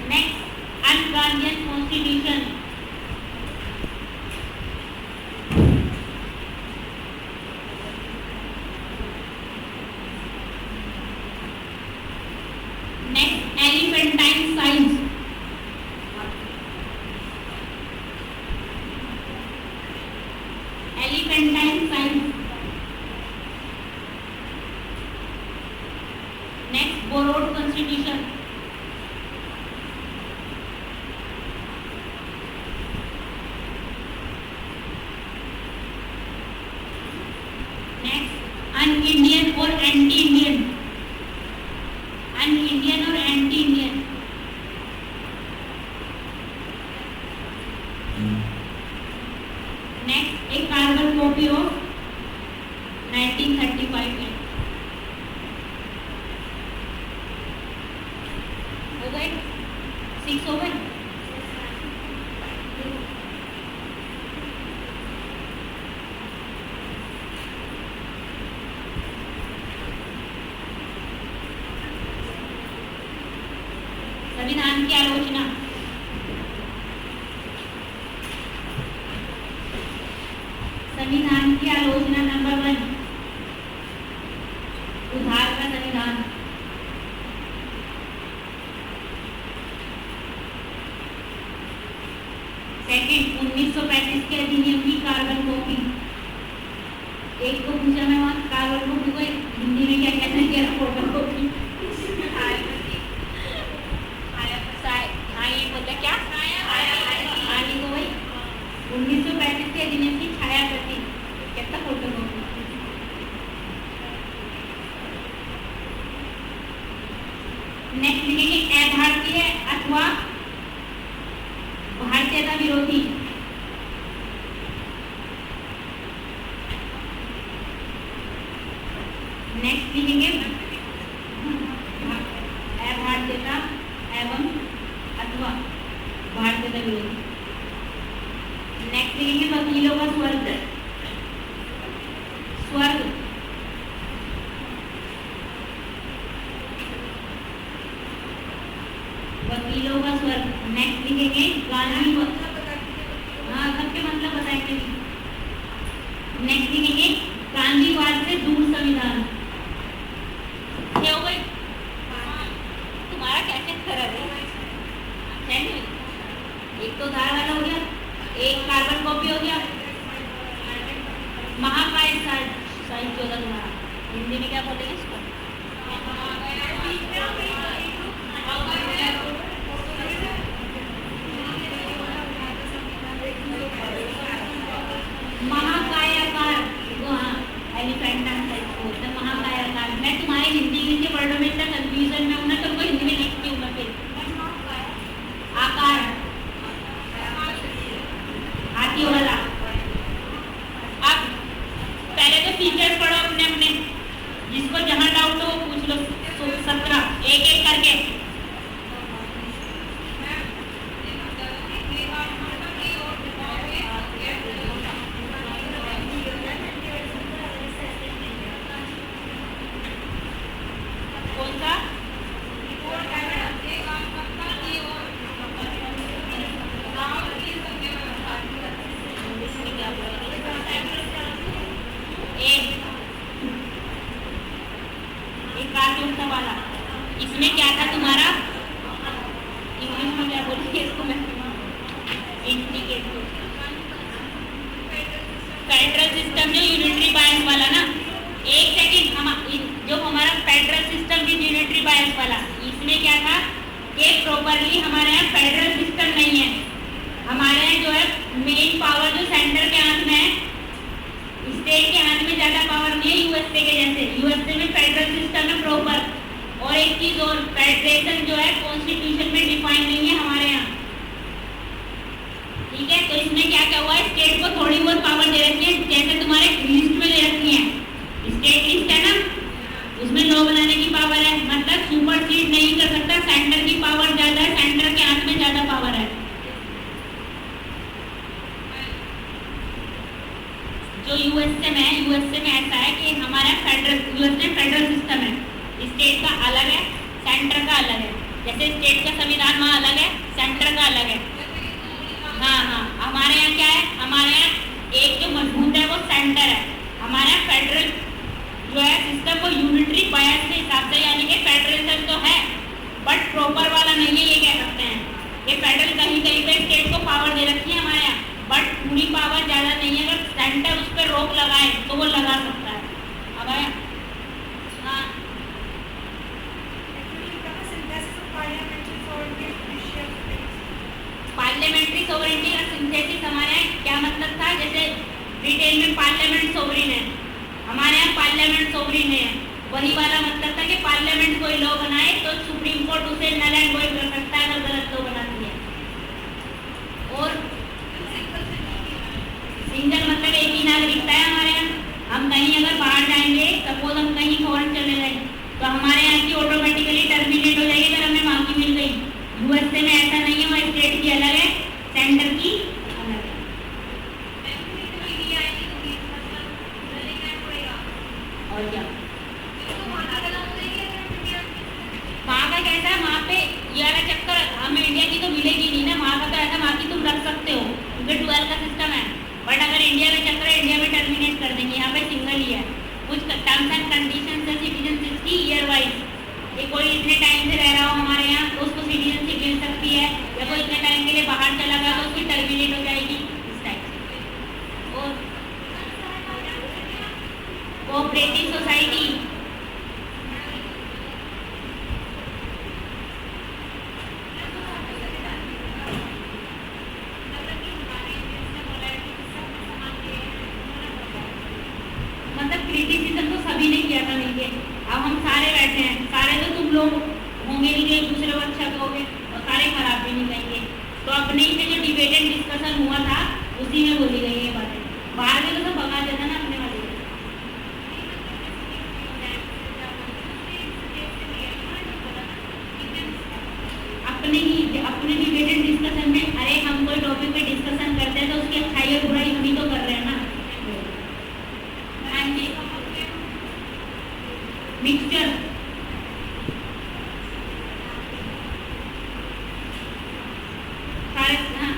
Next अनगार्जियन constitution, next एलिफेंटाइन science, एलिफेंटाइन science. Next borrowed constitution, next an Indian और एंटी इंडियन, अन इंडियन और एंटी इंडियन। नेक्स्ट एक कार्बन कॉपी ऑफ 1935 में। हो गए 6 हो गए। संविधान की आलोचना, संविधान की आलोचना नंबर 1, उधार का संविधान। सेकंड 1935 के एक को पूछा मैं वहाँ कार्बन कॉपी को हिंदी में क्या कहते हैं, क्या फोटो कॉपी। हाँ ये बोलते क्या, आनी को भाई 1935 के अधिनियम की छाया प्रति कहता फोटो कॉपी। नेक्स्ट लिखेंगे अभारतीय अथवा भारतीयता विरोधी। नेक्स्ट लिखेंगे अभारतीयता एवं अथवा भारतीयता विरोधी। नेक्स्ट लिखेंगे वकीलों का स्वर्ग। स्वर्ग वकीलों का स्वर्ग। नेक्स्ट लिखेंगे गांधी। हाँ सबके मतलब बताएंगे। नेक्स्ट लिखेंगे गांधीवाद से दूर संविधान। क्या हो गई तुम्हारा, क्या चेक करा है? एक तो धार वाला हो गया, एक कार्बन कॉपी हो गया, महाकाय साहित्य होगा तुम्हारा। हिंदी में क्या बोलेंगे इसको? महाकायाकार, वो हाँ एलिफेंटा बोलते हैं महाकायाकार। मैं तुम्हारे हिंदी इंग्लिश के वर्डों में इतना कंफ्यूजन में हूँ ना, तुमको हिंदी में लिखती हूँ मैं फिर। आकार हाथी वाला। अब पहले तो फीचर्स पढ़ो अपने अपने, जिसको जहाँ डाउट हो वो पूछ लो। 17 एक एक करके। कौन सा? एक कार्टून वाला। इसमें क्या था तुम्हारा? इंग्लिश में क्या बोलेंगे इसको मैं? फेडरल सिस्टम जो यूनिटरी बायस वाला ना। एक सेकंड, हम जो हमारा फेडरल सिस्टम की यूनिटरी बायस वाला, इसमें क्या था कि प्रॉपरली हमारे यहाँ फेडरल सिस्टम नहीं है। हमारे यहाँ जो है मेन पावर जो सेंटर के हाथ में है, स्टेट के हाथ में ज्यादा पावर नहीं है यूएसए के जैसे। यूएसए में फेडरल सिस्टम है प्रॉपर। और एक चीज और, फेडरेशन जो है कॉन्स्टिट्यूशन में डिफाइन नहीं है हमारे यहाँ, ठीक है। तो इसमें क्या क्या हुआ है, स्टेट को थोड़ी बहुत पावर दे रखी है, जैसे तुम्हारे लिस्ट में दे रखी है, स्टेट लिस्ट है ना, उसमें लॉ बनाने की पावर है, मतलब सुपरसीड नहीं कर सकता। सेंटर की पावर ज्यादा है, सेंटर के हाथ में ज्यादा पावर है। जो यूएसए में ऐसा है कि हमारा यूएसए फेडरल सिस्टम है, स्टेट का अलग है, सेंटर का अलग है। जैसे स्टेट का संविधान वहाँ अलग है, सेंटर का अलग है। हाँ हमारे यहाँ क्या है, हमारे यहाँ एक जो मजबूत है वो सेंटर है। हमारे यहाँ फेडरल जो है सिस्टम वो यूनिटरी बायस के हिसाब से, यानी कि फेडरेशन तो है बट प्रॉपर वाला नहीं है, ये कह सकते हैं। ये फेडरल कहीं कहीं पे स्टेट को पावर दे रखी है हमारे यहाँ, बट पूरी पावर ज़्यादा नहीं है। अगर सेंटर उस पर रोक लगाए तो वो लगा सकता है। अब आया हाँ पार्लियामेंट्री सोवरेनिटी और सिंथेसिस हमारे यहाँ क्या मतलब था? जैसे ब्रिटेन में पार्लियामेंट सोवरेन है, हमारे यहाँ पार्लियामेंट सोवरेन है। वही वाला मतलब था कि पार्लियामेंट कोई लॉ बनाए तो सुप्रीम कोर्ट उसे नल एंड वॉइड कर सकता है अगर गलत लॉ बनाती है। और सिंगल मतलब एक ही नागरिकता है हमारे यहाँ। हम कहीं अगर बाहर जाएंगे, सपोज हम कहीं फॉरेन चले गए, तो हमारे यहाँ की ऑटोमेटिकली टर्मिनेट हो जाएगी अगर हमें वहाँ की मिल गई। यूएसए में ऐसा नहीं है, वहाँ स्टेट की अलग है, सेंटर की अलग है। और क्या वहाँ का कैसा है, वहाँ पे ये वाला चक्कर हमें इंडिया की तो मिलेगी नहीं ना। वहाँ का तो ऐसा, वहाँ की तुम रख सकते हो क्योंकि 12 का सिस्टम है, बट अगर इंडिया में चक्कर है, इंडिया में टर्मिनेट कर देंगे। यहाँ पे सिंगल ही है। कुछ टर्म्स एंड कंडीशंस है सिटीजनशिप की ईयर वाइज, कि कोई इतने टाइम से रह रहा हो हमारे यहाँ तो उसको सिटीजनशिप मिल सकती है, या कोई इतने टाइम के लिए बाहर चला गया तो उसकी टर्मिनेट हो जाएगी, इस टाइप से। और कोऑपरेटिव सोसाइटी, मतलब क्रिटिसिज्म तो सभी ने किया था मिलके। अब हम सारे बैठे हैं, सारे तो तुम लोग होंगे नहीं जो एक दूसरे को अच्छा कहोगे और सारे खराब भी नहीं कहेंगे। तो अपने ही में जो डिबेट एंड डिस्कशन हुआ था उसी में बोली गई ये बातें। बाहर में तो सब भगा देता ना अपने वाले। अपने डिबेट एंड डिस्कशन में, अरे हम कोई टॉपिक पे डिस्कशन करते हैं तो उसकी अच्छाई और बुराई हम ही तो कर रहे हैं ना। मिक्सचर, सारे, हाँ,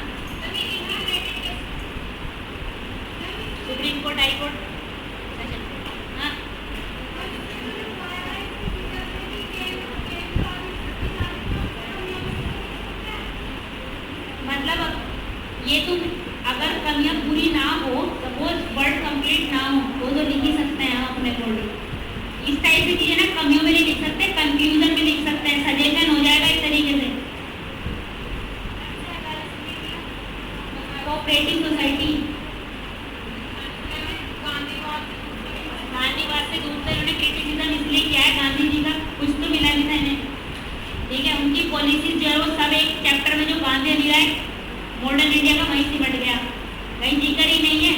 सुप्रीम कोर्ट, हाई कोर्ट, हाँ, मतलब ये तुम अगर कमियां पूरी ना हो, सपोज वर्ड कंप्लीट ना हो तो लिख ही सकते हैं हम अपने अकॉर्डिंग। इस टाइप की चीजें ना कमियों में नहीं लिख सकते, कंक्लूजन में लिख सकते हैं, सजेशन हो जाएगा इस तरीके से। कोऑपरेटिव सोसाइटी, गांधीवाद से दूर से उन्होंने क्रिटिसिज्म इसलिए किया है, गांधी जी का कुछ तो मिला नहीं था इन्हें, ठीक है। उनकी पॉलिसीज जो है वो सब एक चैप्टर में जो गांधी लिया है मॉडर्न इंडिया का वहीं सिमट गया, कहीं जिक्र ही नहीं है,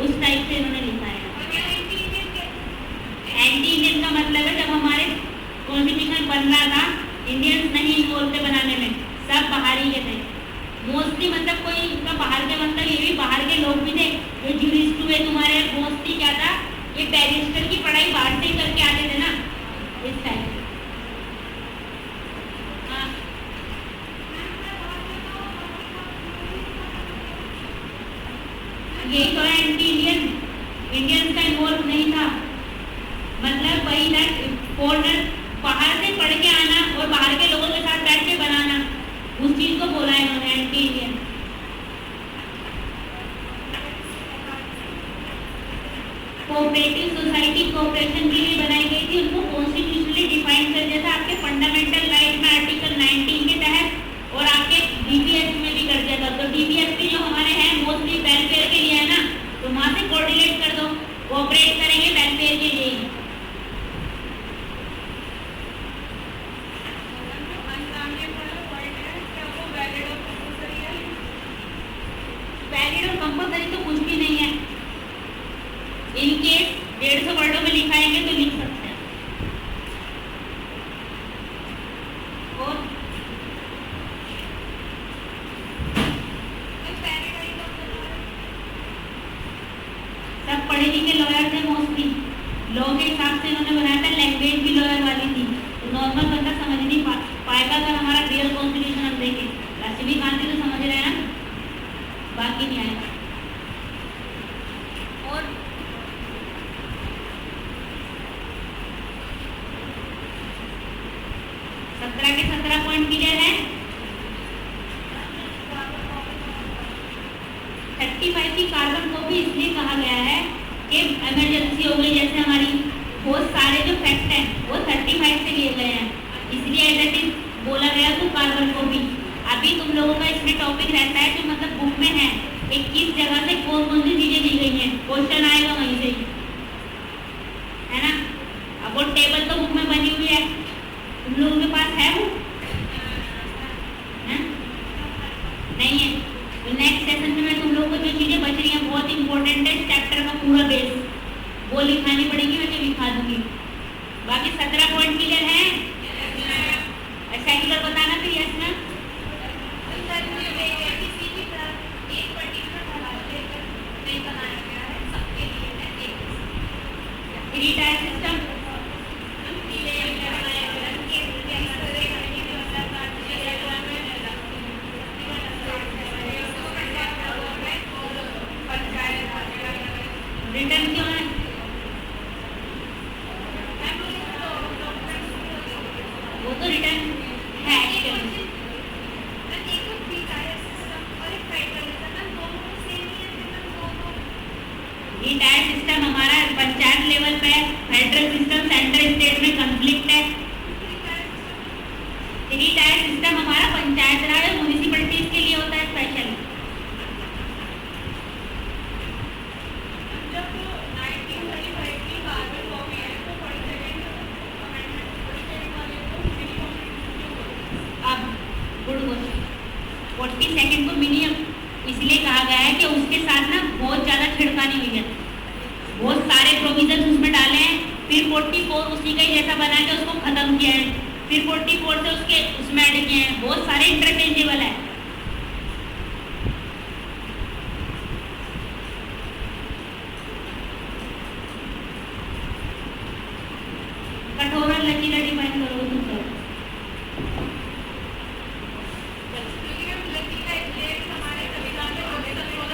उस टाइप से इन्होंने लिखा है। एंटी इंडियन का मतलब है जब हमारे कॉन्स्टिट्यूशन बन रहा था इंडियंस नहीं इन्वॉल्व थे बनाने में, सब बाहरी के थे मोस्टली। मतलब कोई इनका बाहर के मतलब ये भी बाहर के लोग भी थे जो जूरिस्ट हुए तुम्हारे, मोस्टली क्या था ये बैरिस्टर की पढ़ाई बाहर से ही करके आते थे ना, इस टाइप। यही तो है एंटी इंडियन, इंडियंस का इन्वॉल्व नहीं था, मतलब वही ना फॉरनर बाहर से पढ़ के आना और बाहर के लोगों के साथ बैठ के बनाना, उस चीज को बोला है इन्होंने anti Indian. Cooperative society cooperation के लिए बनाई गई थी, उनको कॉन्स्टिट्यूशनली डिफाइन कर दिया था आपके फंडामेंटल राइट में आर्टिकल 19 के तहत और आपके डीपीएसपी में भी कर दिया था। तो डीपीएसपी जो हमारे हैं मोस्टली वेलफेयर के लिए है ना, तो वहाँ से कोऑर्डिनेट कर दो, कोऑपरेट करेंगे वेलफेयर के लिए। वैलिड और कंपल्सरी तो कुछ भी नहीं है, इनकेस 150 वर्डों में लिखाएंगे तो लिख सकते हैं। और सब पढ़े लिखे लॉयर थे मोस्टली, लॉ के हिसाब से इन्होंने बनाया था, लैंग्वेज भी लॉयर वाली थी, तो नॉर्मल बंदा समझ नहीं पाएगा अगर हमारा रियल कॉन्स्टिट्यूशन हम देखें। राष्ट्रपति गांधी तो समझ रहे हैं ना, बाकी नहीं आएगा। और सत्रह के 17 पॉइंट क्लियर है। 35 की कार्बन को भी इसलिए कहा गया है कि इमरजेंसी हो गई, जैसे हमारी बहुत सारे जो फैक्ट हैं वो 35 से लिए गए हैं, इसलिए एज इट इज बोला गया। तो कार्बन को भी अभी तुम लोगों का इसमें टॉपिक रहता है जो मतलब बुक में है, 21 जगह से कौन कौन सी चीजें दी गई हैं, क्वेश्चन आएगा वहीं से, है ना। अब वो टेबल तो बुक में बनी हुई है, तुम लोगों के पास है वो, नहीं है। तो नेक्स्ट सेशन में मैं तुम लोगों को जो चीजें बच रही हैं बहुत इंपॉर्टेंट है, चैप्टर का पूरा बेस वो लिखानी पड़ेगी, मैं तो लिखा दूंगी। बाकी 17 पॉइंट क्लियर है। सेक्युलर बताना फिर यस ना। थ्री टायर सिस्टम, रिटर्न क्यों है? वो तो रिटर्न है ये टायर सिस्टम हमारा पंचायत लेवल सेकंड को मिनी इसलिए कहा गया है कि उसके साथ ना बहुत ज़्यादा छिड़कानी हुई है, बहुत सारे प्रोविजन उसमें डाले हैं, फिर 44 उसी का ही जैसा बना के उसको खत्म किया है, फिर 44 से उसके उसमें ऐड किए हैं, बहुत सारे इंटरचेंजेबल है। कठोर और लचीला डिफाइन करो तुम सब। क्योंकि हम लचीला इसलिए हमारे संविधान में होते हैं वो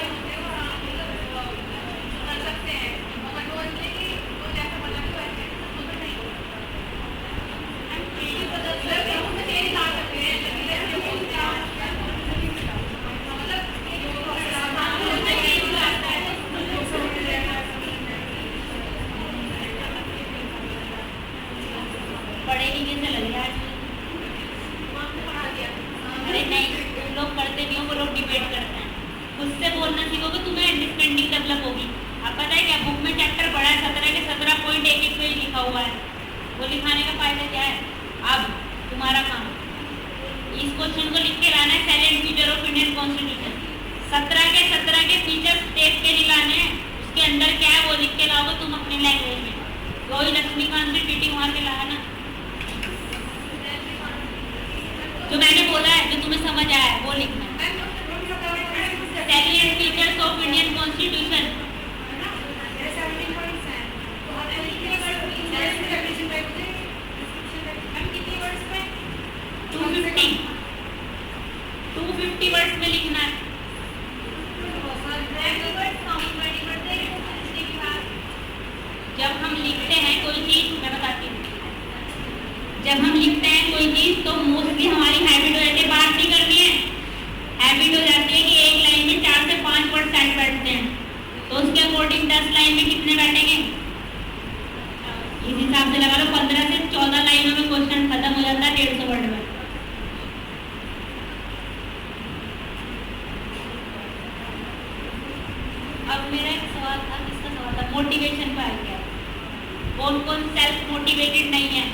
कर सकते हैं, मगर वो इसलिए कि वो जैसा बना तो वैसे वो तो नहीं हम चीज़ बदल सकते हैं, उसमें चेंज ला सकते हैं, लचीला जो बोलते हैं मतलब चेंज लाता है। पढ़े लिखे से लग रहा है। अरे नहीं, तुम लोग पढ़ते नहीं हो, वो लोग डिबेट करते हैं। खुद से बोलना सीखोगे तुम्हें अंडरस्टैंडिंग डेवलप होगी। अब पता है क्या, बुक में चैप्टर बड़ा है, 17 के 17 पॉइंट एक एक पेज लिखा हुआ है, वो लिखाने का फायदा क्या है। अब तुम्हारा काम इस क्वेश्चन को लिख के लाना है, silent feature of Indian constitution. 17 के फीचर्स देख के लाने हैं, उसके अंदर क्या है वो लिख के लाओगे तुम अपनी लैंग्वेज में। वही लक्ष्मीकांत से टीटी वहाँ के लाया ना, जो मैंने बोला है, जो तुम्हें समझ आया है वो लिखना है। Salient features of Indian constitution. To 250 words में लिखना है। जब हम लिखते हैं कोई चीज, मैं बताती हूँ, जब हम लिखते हैं कोई चीज तो मोस्टली हमारी हैबिट हो जाती है बात नहीं करनी है। हैबिट हो जाती है कि एक लाइन में 4 से 5 वर्ड सेट बैठते हैं, तो उसके अकॉर्डिंग 10 लाइन में कितने बैठेंगे, इस हिसाब से लगा लो 15 से 14 लाइनों में क्वेश्चन खत्म हो जाता है 150 वर्ड में। अब मेरा एक सवाल था, किसका सवाल था, मोटिवेशन पर आ गया। कौन कौन सेल्फ मोटिवेटेड नहीं है?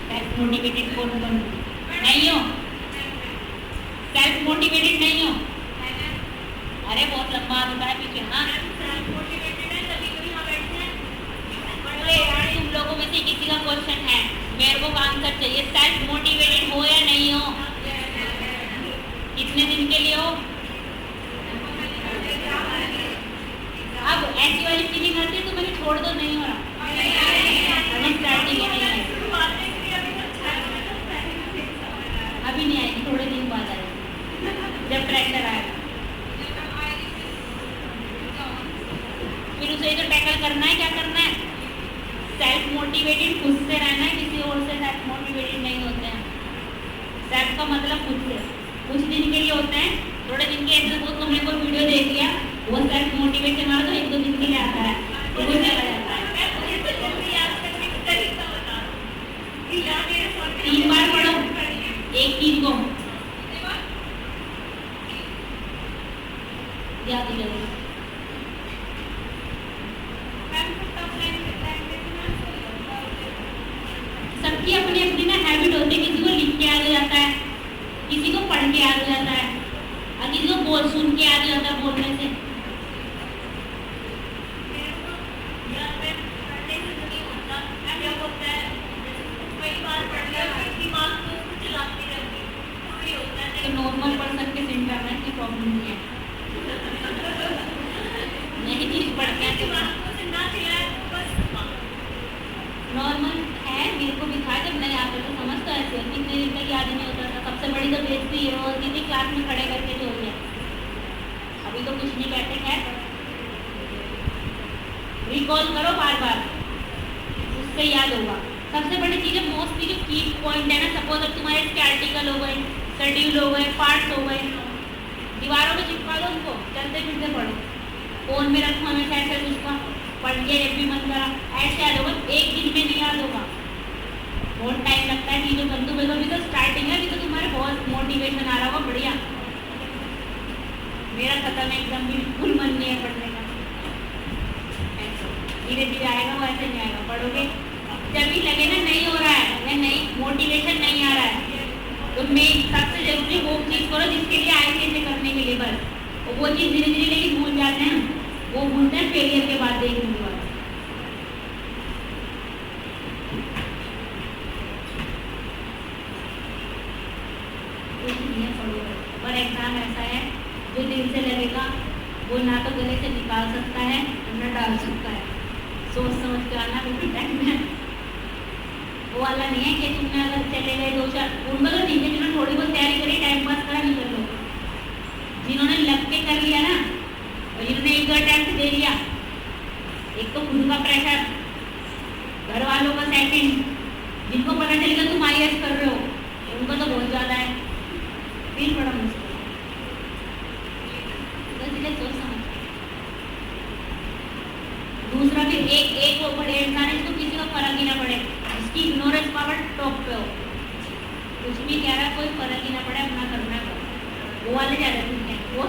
सेल्फ मोटिवेटेड कौन कौन नहीं हो? सेल्फ मोटिवेटेड नहीं हो? अरे बहुत लंबा होता है पीछे। हाँ अरे यार, तुम लोगों में से किसी का क्वेश्चन है, मेरे को आंसर चाहिए। सेल्फ मोटिवेटेड हो या नहीं हो? कितने दिन के लिए हो? अब ऐसी वाली फीलिंग आती है तो मैंने छोड़ दो, नहीं हो रहा, अभी स्टार्टिंग है, नहीं है, अभी नहीं आएगी, थोड़े दिन बाद आएगी, जब ट्रैक्टर आएगा फिर उसे तो टैकल करना है। क्या करना है? सेल्फ मोटिवेटेड खुद से रहना है, किसी और से सेल्फ मोटिवेटेड नहीं होते हैं। सेल्फ का मतलब खुद से, कुछ दिन के लिए होते हैं, थोड़े दिन के ऐसे बहुत तुमने कोई वीडियो देख लिया, वो सेल्फ मोटिवेशन वाला तो 1-2 दिन के लिए आता है, वो चला जाता है। 3 बार पढ़ो एक चीज को, याद ही लगेगा। सबकी अपनी अपनी ना हैबिट होती है, किसी को लिख के याद हो जाता है, किसी को पढ़ के याद हो जाता है, और किसी को बोल सुन के याद हो जाता है बोलने से। तो नॉर्मल पर्सन के इंटरनेट की प्रॉब्लम नहीं है, नई चीज पढ़ते हैं नॉर्मल है। मेरे को भी था जब नहीं आता तो समझ तो ऐसे होती, इतने दिन तक याद नहीं होता था। सबसे बड़ी तो बेइज्जती ये होती थी क्लास में खड़े करके छोड़ दिया। अभी तो कुछ नहीं कहते, खैर रिकॉल करो बार बार, उससे याद होगा। सबसे बड़ी चीज़ है मोस्टली जो की पॉइंट है ना, सपोज अब तुम्हारे इसके आर्टिकल हो गए, शेड्यूल हो गए, पार्ट्स हो गए, दीवारों में चिपका दो उनको, चलते फिरते पढ़ो। फोन में रखो हमेशा ऐसे, उसका पढ़ के जब भी मन करा ऐसे याद होगा, एक दिन में नहीं याद होगा, बहुत टाइम लगता है चीज़ों को। तुम्हें अभी तो स्टार्टिंग है, अभी तो तुम्हारे बहुत मोटिवेशन आ रहा होगा, बढ़िया। मेरा खत्म है एकदम, बिल्कुल मन नहीं है पढ़ने का। धीरे धीरे आएगा, वो ऐसे नहीं आएगा। पढ़ोगे जब भी लगे ना नहीं हो रहा है या नहीं मोटिवेशन नहीं आ रहा है, तो मेन सबसे जरूरी वो चीज़ करो जिसके लिए आए थे इसे करने के लिए बस। और वो चीज़ धीरे धीरे लेकिन भूल जाते हैं, वो भूलते हैं फेलियर के बाद देखने के बाद। पर एग्जाम ऐसा है जो दिल से लगेगा वो ना तो गले से निकाल सकता है ना डाल सकता है। सोच समझ के आना बिल्कुल टाइम में। वो वाला नहीं है कि तुमने अगर चले गए 2-4 उनका तो ठीक है, जिन्होंने थोड़ी बहुत तैयारी करी टाइम पास करा नहीं कर लो, जिन्होंने लग के कर लिया ना और जिन्होंने एक अटेम्प्ट दे लिया, एक तो खुद का प्रेशर, घर वालों का सेकंड, जिनको पता चलेगा तुम IAS कर रहे हो उनका तो बहुत ज़्यादा है, फिर बड़ा मुश्किल है। सोच समझ। दूसरा फिर एक वो बड़े इंसान है जिसको किसी को फर्क ही ना पड़े, उसकी इग्नोरेंस पावर टॉप पे हो, कुछ भी कह रहा है कोई फर्क ही ना पड़े, अपना करना करो, वो वाले ज़्यादा ठीक है। वो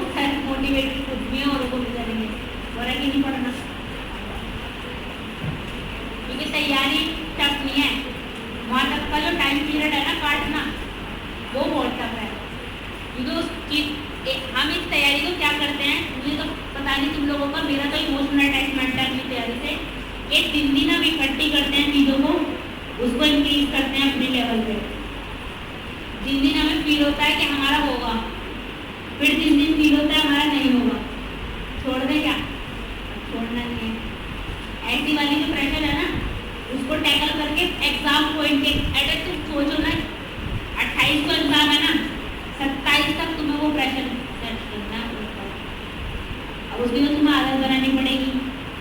मोटिवेटेड खुद भी है और वो भी करेंगे, फर्क ही नहीं पड़ना, क्योंकि तैयारी टफ नहीं है। वहाँ तक का जो टाइम पीरियड है ना काटना, वो बहुत टफ है। क्योंकि उस चीज हम इस तैयारी को क्या करते हैं मुझे तो पता नहीं तुम लोगों का, मेरा तो इमोशनल अटैचमेंट है अपनी तैयारी से कि दिन हम इकट्ठी करते हैं चीज़ों को, उसको इंक्रीज करते हैं अपने लेवल पे। दिन हमें फील होता है कि हमारा होगा, फिर दिन फील होता है हमारा नहीं होगा, छोड़ दें क्या? छोड़ना नहीं है। ऐसी वाली जो प्रेशर है ना उसको टैकल करके एग्जाम पॉइंट के अगर तुम सोचो ना 28 को एग्जाम है ना, 27 तक तुम्हें वो प्रेशर सेट करना है। अब उसके लिए तुम्हें आदत बनानी पड़ेगी,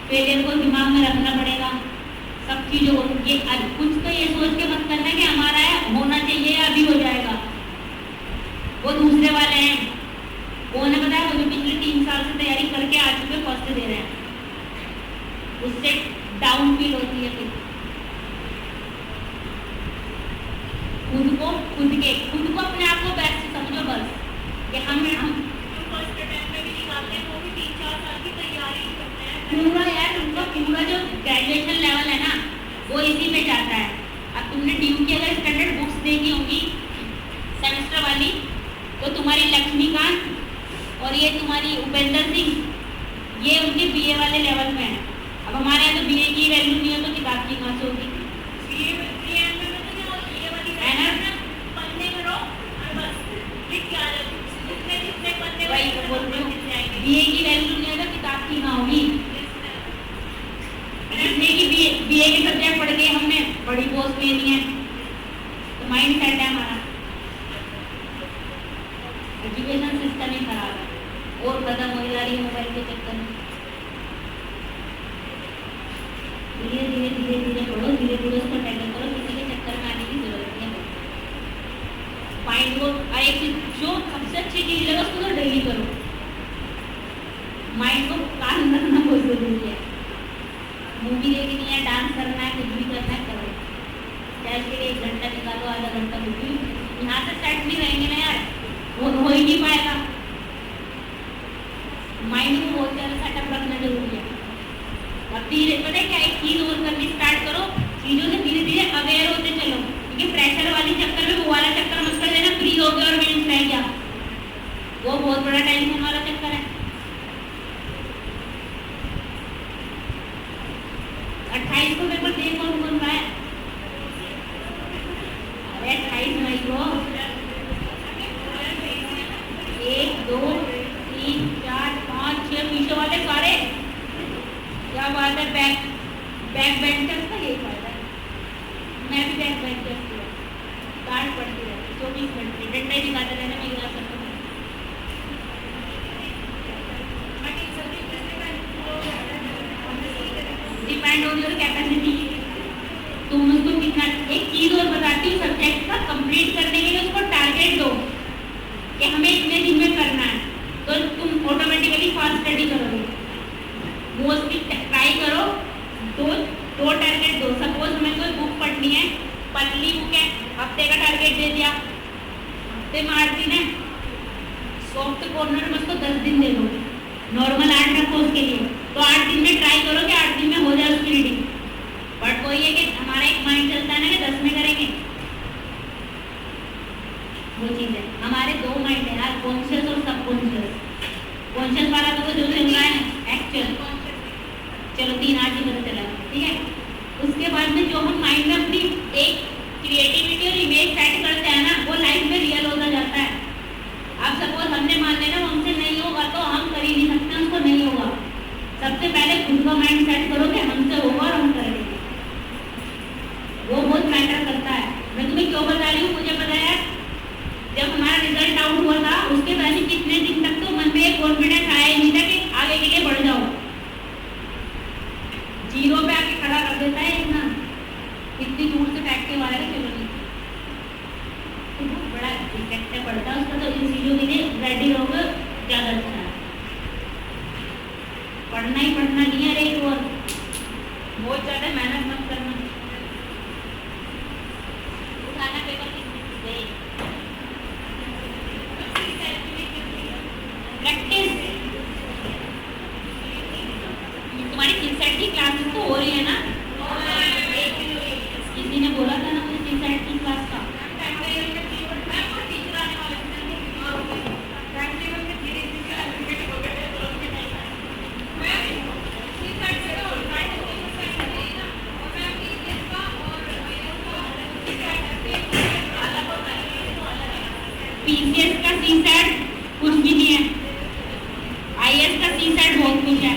फेलियर को दिमाग में रखना पड़ेगा, सब चीज़ों को। ये कुछ तो ये सोच के मत करना कि हमारा है होना चाहिए अभी हो जाएगा, वो दूसरे वाले हैं, वो ने बताया वो जो पिछले 3 साल से तैयारी करके आ चुके फर्स्ट दे रहे हैं, उससे डाउन फील होती है। फिर खुद को अपने आप को बेस्ट समझो बस कि हम फर्स्ट अटेम्प्ट में भी निकालते हैं, वो भी 3-4 साल की तैयारी करते हैं पूरा। यार उनका पूरा जो ग्रेजुएशन लेवल है ना वो इसी पे जाता है। अब तुमने ड्यू की अगर स्टैंडर्ड बुक्स देखी होंगी सेमेस्टर वाली, तो तुम्हारी लक्ष्मीकांत और ये तुम्हारी उपेंद्र सिंह, ये उनके BA वाले लेवल में है। अब हमारे यहाँ तो BA की वैल्यू नहीं है तो किताब की कहाँ से होगी? BA की वैल्यू नहीं है तो किताब की कहाँ होगी? BA के सब्जेक्ट पढ़ के हमने बड़ी पोस्ट लेनी है तो माइंड सेट है हमारा। एजुकेशन सिस्टम ही खराब है और खत्म हो जा रही है मोबाइल के चक्कर में। धीरे धीरे धीरे धीरे पढ़ो, धीरे धीरे उसको टैकल करो, किसी के चक्कर में आने की जरूरत नहीं है। माइंड को एक जो सबसे अच्छी चीज़ है उसको तो डेली करो, माइंड को काम रखना बहुत जरूरी है। मूवी देखनी है, डांस करना है, कुछ भी करना है करो, चाहे के लिए 1 घंटा निकालो, आधा घंटा मूवी। यहाँ से सेट नहीं रहेंगे ना यार, वो हो ही नहीं पाएगा। माइंड को बहुत ज़्यादा सेटअप रखना जरूरी है। अब धीरे पता है क्या, एक चीज़ और करनी स्टार्ट करो, चीज़ों से धीरे धीरे अवेयर होते चलो, क्योंकि प्रेशर वाली चक्कर में वो वाला चक्कर मत कर देना फ्री हो गया और मेंस रह गया, वो बहुत बड़ा टेंशन वाला चक्कर है। 28 को पेपर दे कौन कौन रहा है? अरे 28 मई को 1 2 3 4 5 6 पीछे वाले सारे, क्या बात है। बैक बेंचर्स का यही फायदा है। मैं भी बैक बेंचर्स की कार्ड पढ़ती रहती 24 घंटे, डंडा ही दिखाते रहना मेरी क्लास करता। डिपेंड ऑन योर कैपेसिटी, तुम उसको कितना। एक चीज़ और बताती हूँ, सब्जेक्ट का कंप्लीट करने के लिए उसको टारगेट दो कि हमें इतने दिन में करना है, तो तुम ऑटोमेटिकली फास्ट स्टडी करोगे। वो उसकी ट्राई करो, दो टारगेट दो। सपोज हमें कोई बुक पढ़नी है, पतली बुक है, हफ्ते का टारगेट दे दिया, हफ्ते में 8 दिन है, सॉफ्ट कॉर्नर में उसको 10 दिन दे दो, नॉर्मल 8 रखो उसके लिए। तो 8 दिन में ट्राई करो कि 8 दिन में हो जाए उसकी रीडिंग। बट वही है कि हमारा एक माइंड चलता है ना कि 10 में करेंगे, वो चीज़ है। हमारे दो माइंड है यार, कॉन्शियस और सबकॉन्शियस। कॉन्शियस वाला तो जो चल रहा है एक्चुअल, चलो 3 आज ही पता चला, ठीक है। उसके बाद में जो हम माइंड में अपनी एक क्रिएटिविटी और इमेज सेट करते हैं ना, वो लाइफ में रियल होता जाता है। अब सपोज हमने मान लेना हमसे नहीं होगा तो हम कर ही नहीं सकते, उसको नहीं होगा। सबसे पहले खुद का माइंड सेट करो कि हमसे होगा और हम करेंगे, वो बहुत मैटर करता है। मैं तुम्हें क्यों बता रही हूँ, मुझे पता है जब हमारा रिजल्ट आउट हुआ था उसके पहले कितने दिन तक तो मन में एक कॉन्फिडेंस आया ही नहीं था कि आगे के लिए बढ़ जाओ। 0 पे आके खड़ा कर देता है इतना, इतनी दूर से फेंक के वाला है, चलो नहीं तो बहुत बड़ा इफेक्ट पड़ता है उसका। तो इन चीज़ों के लिए रेडी रहोगे ज़्यादा अच्छा है। पढ़ना ही पढ़ना नहीं है, एक और बहुत ज़्यादा मेहनत मत करना। उठाना पेपर प्रैक्टिस, तुम्हारी सीसेट की क्लासेस तो हो रही है ना? किसी ने बोला था ना मुझे सीसेट की क्लास का। पीसीएस का सीसेट कुछ भी नहीं है, आईएएस का सीसेट बहुत कुछ है।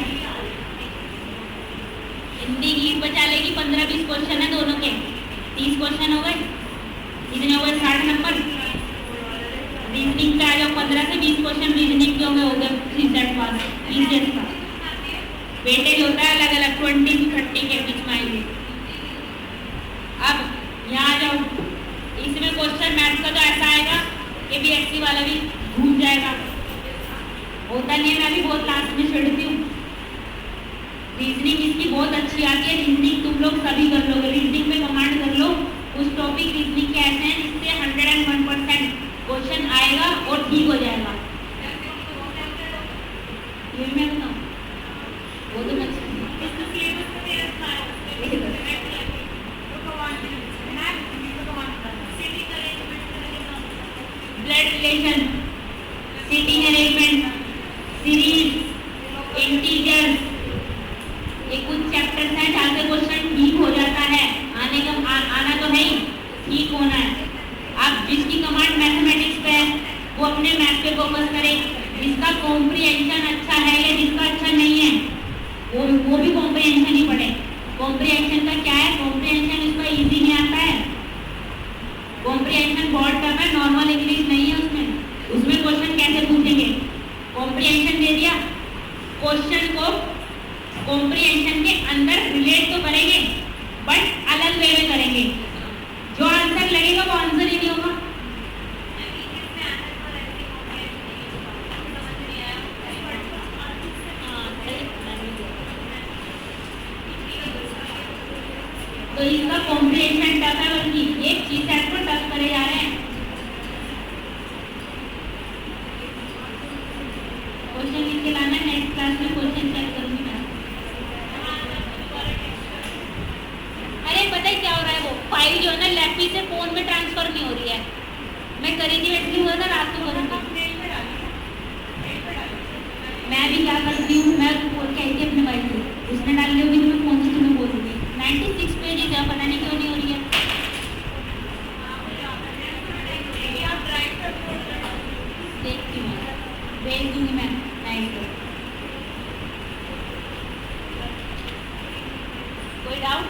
हिंदी की बचा लेगी, 15-20 क्वेश्चन है दोनों के, 30 क्वेश्चन हो गए, इतने हो गए 60 नंबर। रीजनिंग का आ जाओ, 15 से 20 क्वेश्चन रीजनिंग के हो गए सीसेट पास। पीसीएस का वेटेज होता है अलग अलग, 20 से 30 के बीच में आएंगे। अब यहाँ आ जाओ, इसमें क्वेश्चन मैथ्स का तो ऐसा आएगा कि बीएससी वाला भी भूल जाएगा, होता नहीं है। मैं भी बहुत लास्ट में छिड़ती हूँ। रीजनिंग इसकी बहुत अच्छी आती है, रीजनिंग तुम लोग सभी कर लोगे। रीजनिंग में कमांड कर लो, उस टॉपिक रीजनिंग के ऐसे हैं जिससे 101% क्वेश्चन आएगा और ठीक हो जाएगा। ये मैं बताऊँ, वो तो मैं blood relation, seating arrangement, series, integer, ये कुछ चैप्टर्स हैं जहाँ से क्वेश्चन ठीक हो जाता है। आना तो है ही, ठीक होना है। अब जिसकी कमांड मैथमेटिक्स पे है वो अपने मैथ पे फोकस करे, जिसका कॉम्प्रिहेंशन अच्छा है या जिसका अच्छा नहीं है वो भी कॉम्प्रिहेंशन ही पढ़े। कॉम्प्रिहेंशन का क्या है, कॉम्प्रिहेंशन इसका इजी नहीं आता है। कॉम्प्रिहेंशन बहुत टफ है, नॉर्मल इंग्लिश नहीं है उसमें क्वेश्चन कैसे पूछेंगे। कॉम्प्रिहेंशन दे दिया, क्वेश्चन को कॉम्प्रिहेंशन के अंदर रिलेट तो करेंगे बट अलग वे में करेंगे। जो आंसर लगेगा वो आंसर ही नहीं होगा। तो इसका कॉम्प्रिहेंशन टफ है, बल्कि एक चीज सेट को टफ करे जा रहे हैं। क्वेश्चन लिख के लाना, नेक्स्ट क्लास में क्वेश्चन चेक करूंगी मैं। अरे पता है क्या हो रहा है, वो फाइल जो है ना लैपी से फोन में ट्रांसफर नहीं हो रही है। मैं करी थी वैसे हुआ था, रात को करूँगी। मैं भी क्या करती हूँ, मैं बोल के आई थी अपने भाई को, उसने डाल ली होगी तो मैं फोन से तुम्हें बोल दूँगी। 96 पेजेज है, पता नहीं क्यों नहीं हो रही है। देखती हूँ, भेज दूँगी मैं नाइट को। कोई डाउट?